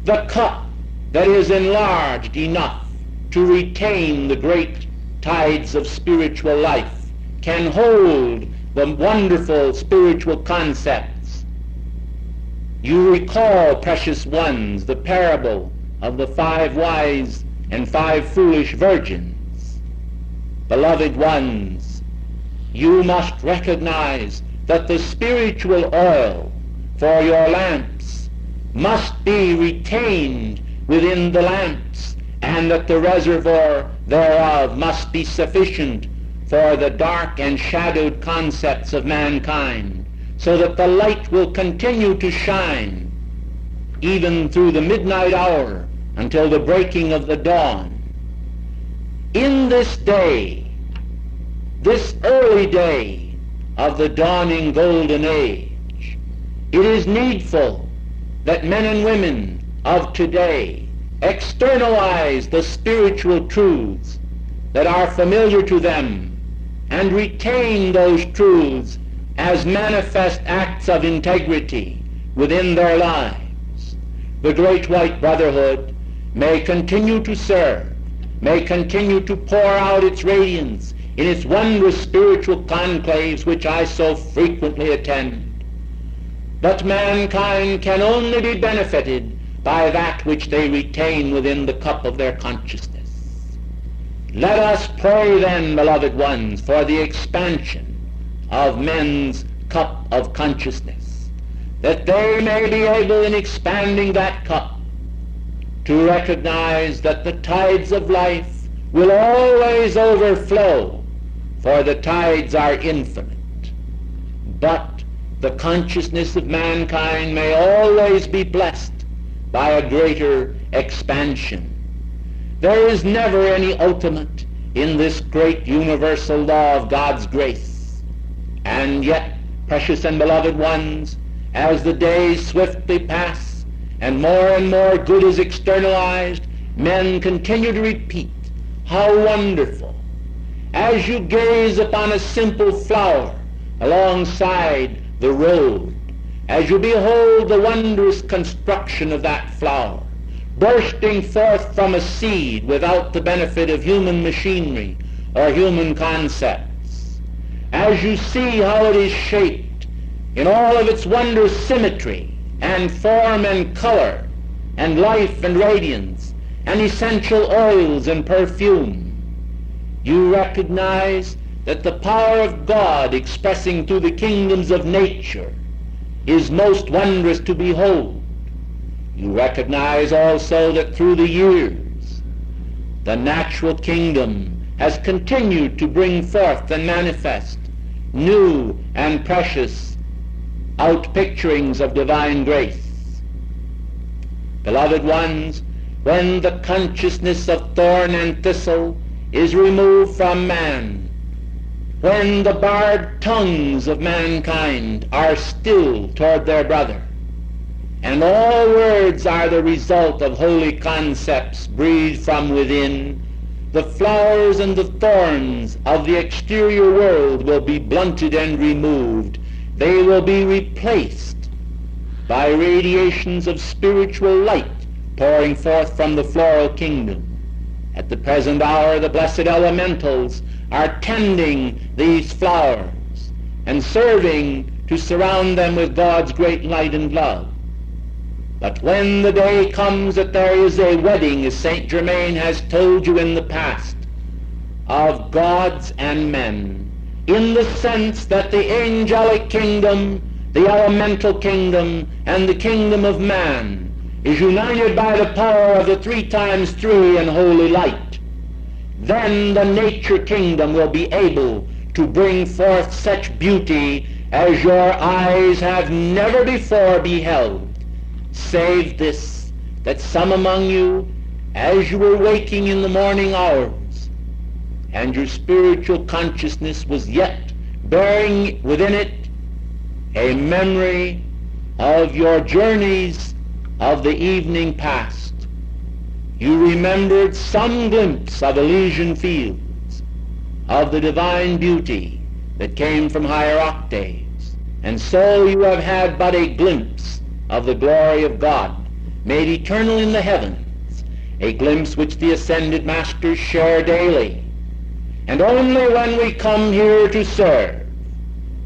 S2: the cup that is enlarged enough to retain the great tides of spiritual life, can hold the wonderful spiritual concepts. You recall, precious ones, the parable of the 5 wise and 5 foolish virgins. Beloved ones, you must recognize that the spiritual oil for your lamps must be retained within the lamps, and that the reservoir thereof must be sufficient for the dark and shadowed concepts of mankind, so that the light will continue to shine even through the midnight hour until the breaking of the dawn. In this day, this early day of the dawning golden age, it is needful that men and women of today externalize the spiritual truths that are familiar to them and retain those truths as manifest acts of integrity within their lives. The great white brotherhood may continue to serve, may continue to pour out its radiance in its wondrous spiritual conclaves which I so frequently attend. But mankind can only be benefited by that which they retain within the cup of their consciousness. Let us pray then, beloved ones, for the expansion of men's cup of consciousness, that they may be able, in expanding that cup, to recognize that the tides of life will always overflow, for the tides are infinite. But the consciousness of mankind may always be blessed by a greater expansion. There is never any ultimate in this great universal law of God's grace. And yet, precious and beloved ones, as the days swiftly pass and more good is externalized, men continue to repeat, how wonderful. As you gaze upon a simple flower alongside the road, as you behold the wondrous construction of that flower, bursting forth from a seed without the benefit of human machinery or human concepts, as you see how it is shaped in all of its wondrous symmetry and form and color and life and radiance and essential oils and perfume, you recognize that the power of God expressing through the kingdoms of nature is most wondrous to behold. You recognize also that through the years, the natural kingdom has continued to bring forth and manifest new and precious outpicturings of divine grace. Beloved ones, when the consciousness of thorn and thistle is removed from man, when the barbed tongues of mankind are still toward their brother, and all words are the result of holy concepts breathed from within, the flowers and the thorns of the exterior world will be blunted and removed. They will be replaced by radiations of spiritual light pouring forth from the floral kingdom. At the present hour, the blessed elementals are tending these flowers and serving to surround them with God's great light and love. But when the day comes that there is a wedding, as Saint Germain has told you in the past, of gods and men, in the sense that the angelic kingdom, the elemental kingdom, and the kingdom of man is united by the power of the 3 times 3 in holy light, then the nature kingdom will be able to bring forth such beauty as your eyes have never before beheld, save this, that some among you, as you were waking in the morning hours, and your spiritual consciousness was yet bearing within it a memory of your journeys of the evening past, you remembered some glimpse of Elysian fields, of the divine beauty that came from higher octaves, and so you have had but a glimpse of the glory of God, made eternal in the heavens, a glimpse which the ascended masters share daily. And only when we come here to serve,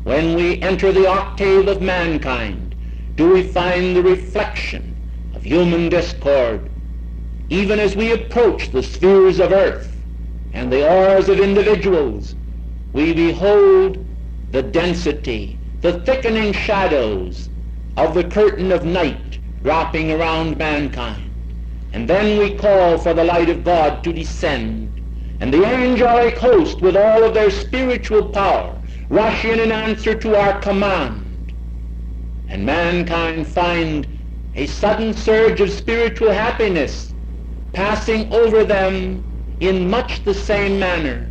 S2: when we enter the octave of mankind, do we find the reflection of human discord, even as we approach the spheres of earth and the auras of individuals. We behold the density, the thickening shadows of the curtain of night dropping around mankind. And then we call for the light of God to descend, and the angelic host with all of their spiritual power rush in answer to our command. And mankind find a sudden surge of spiritual happiness passing over them in much the same manner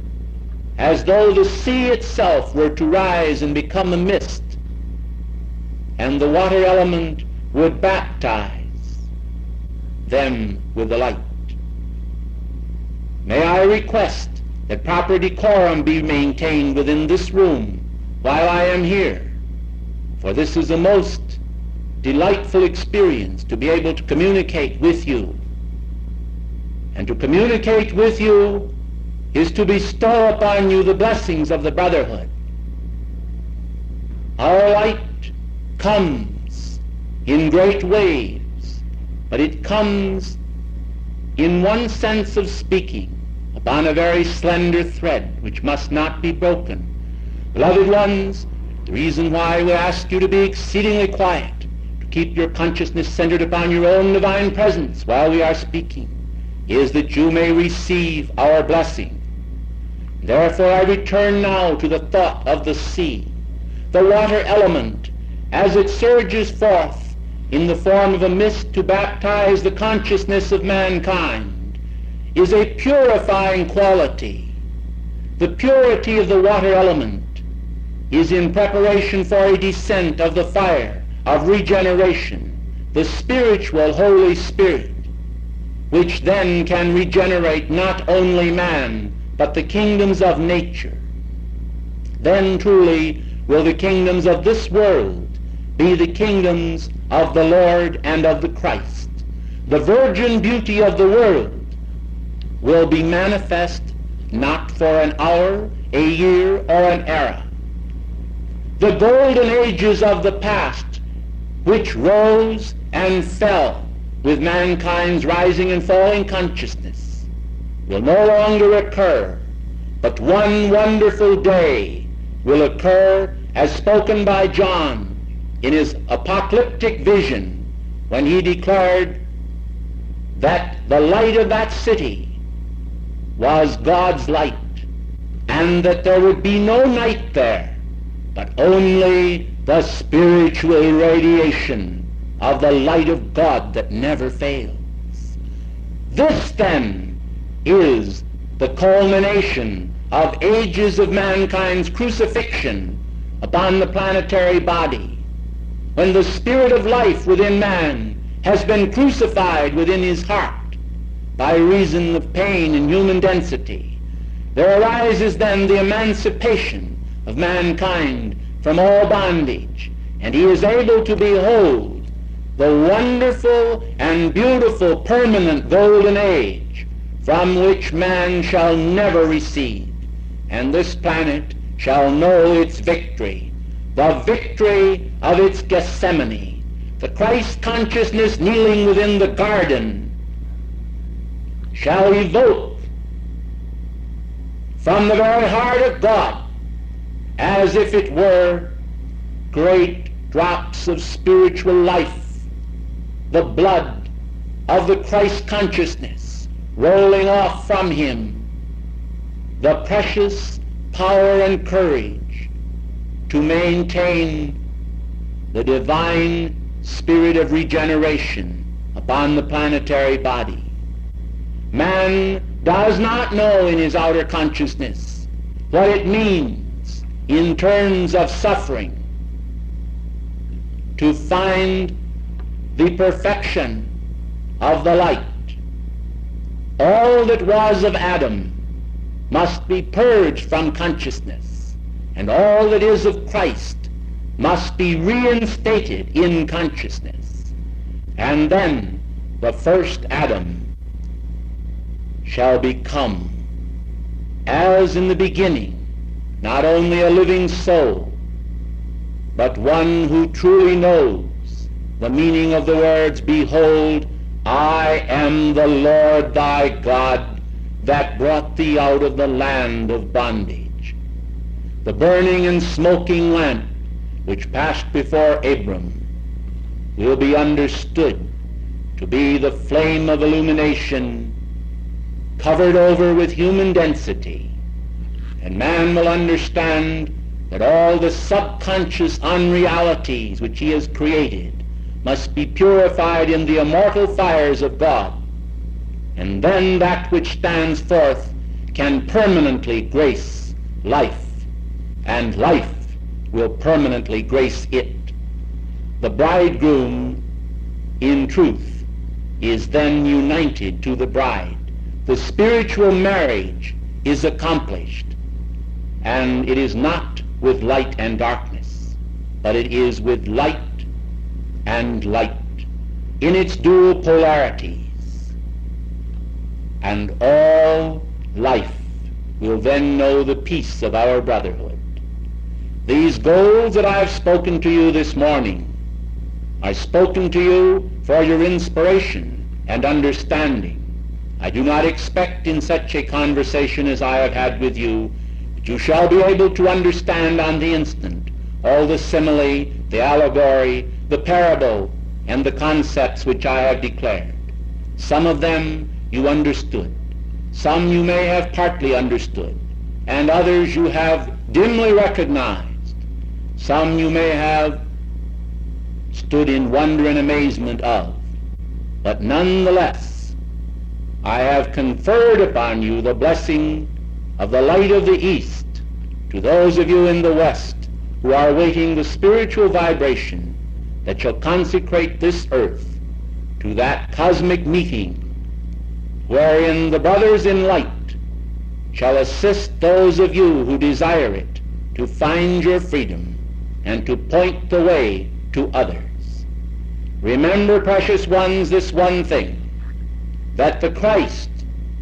S2: as though the sea itself were to rise and become a mist, and the water element would baptize them with the light. May I request that proper decorum be maintained within this room while I am here, for this is a most delightful experience to be able to communicate with you. And to communicate with you is to bestow upon you the blessings of the Brotherhood. Our light comes in great waves, but it comes in one sense of speaking upon a very slender thread which must not be broken. Beloved ones, the reason why we ask you to be exceedingly quiet, to keep your consciousness centered upon your own divine presence while we are speaking, is that you may receive our blessing. Therefore I return now to the thought of the sea. The water element, as it surges forth in the form of a mist to baptize the consciousness of mankind, is a purifying quality. The purity of the water element is in preparation for a descent of the fire of regeneration, the spiritual Holy Spirit, which then can regenerate not only man, but the kingdoms of nature. Then truly will the kingdoms of this world be the kingdoms of the Lord and of the Christ. The virgin beauty of the world will be manifest not for an hour, a year, or an era. The golden ages of the past, which rose and fell with mankind's rising and falling consciousness, will no longer occur, but one wonderful day will occur as spoken by John in his apocalyptic vision, when he declared that the light of that city was God's light, and that there would be no night there, but only the spiritual radiation of the light of God that never fails. This then is the culmination of ages of mankind's crucifixion upon the planetary body, when the spirit of life within man has been crucified within his heart by reason of pain and human density. There arises then the emancipation of mankind from all bondage, and he is able to behold the wonderful and beautiful permanent golden age from which man shall never recede, and this planet shall know its victory, the victory of its Gethsemane. The Christ consciousness kneeling within the garden shall evoke from the very heart of God, as if it were great drops of spiritual life, the blood of the Christ consciousness rolling off from him, the precious power and courage to maintain the divine spirit of regeneration upon the planetary body. Man does not know in his outer consciousness what it means in terms of suffering to find the perfection of the light. All that was of Adam must be purged from consciousness, and all that is of Christ must be reinstated in consciousness. And then the first Adam
S3: shall become, as in the beginning, not only a living soul, but one who truly knows the meaning of the words, "Behold, I am the Lord thy God that brought thee out of the land of bondage." The burning and smoking lamp which passed before Abram will be understood to be the flame of illumination covered over with human density, and man will understand that all the subconscious unrealities which he has created must be purified in the immortal fires of God, and then that which stands forth can permanently grace life, and life will permanently grace it. The bridegroom, in truth, is then united to the bride. The spiritual marriage is accomplished, and it is not with light and darkness, but it is with light and light in its dual polarities. And all life will then know the peace of our brotherhood. These goals that I have spoken to you this morning are spoken to you for your inspiration and understanding. I do not expect in such a conversation as I have had with you that you shall be able to understand on the instant all the simile, the allegory, the parable, and the concepts which I have declared. Some of them you understood. Some you may have partly understood, and others you have dimly recognized. Some you may have stood in wonder and amazement of. But nonetheless, I have conferred upon you the blessing of the light of the East to those of you in the West who are waiting the spiritual vibration that shall consecrate this earth to that cosmic meeting wherein the brothers in light shall assist those of you who desire it to find your freedom and to point the way to others. Remember, precious ones, this one thing, that the Christ,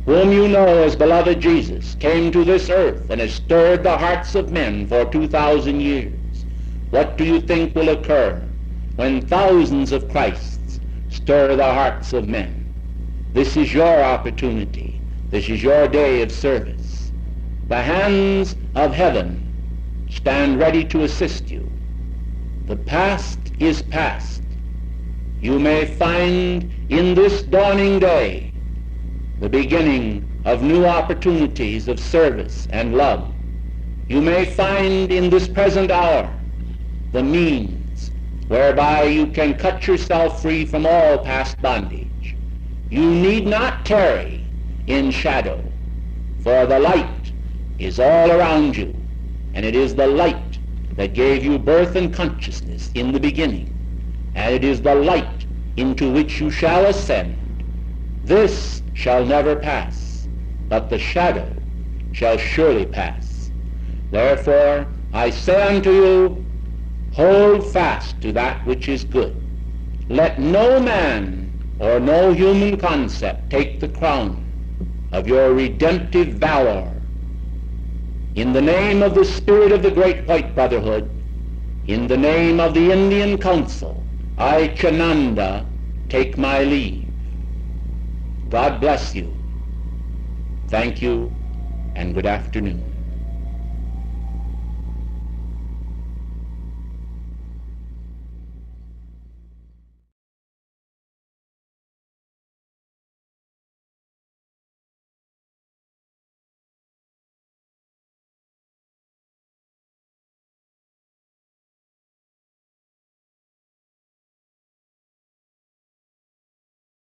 S3: whom you know as beloved Jesus, came to this earth and has stirred the hearts of men for 2,000 years. What do you think will occur when thousands of Christs stir the hearts of men? This is your opportunity. This is your day of service. The hands of heaven stand ready to assist you. The past is past. You may find in this dawning day the beginning of new opportunities of service and love. You may find in this present hour the means whereby you can cut yourself free from all past bondage. You need not tarry in shadow, for the light is all around you, and it is the light that gave you birth and consciousness in the beginning, and it is the light into which you shall ascend. This shall never pass, but the shadow shall surely pass. Therefore I say unto you, hold fast to that which is good. Let no man or no human concept take the crown of your redemptive valor. In the name of the spirit of the Great White Brotherhood, in the name of the Indian Council, I, Chananda, take my leave. God bless you. Thank you, and good afternoon.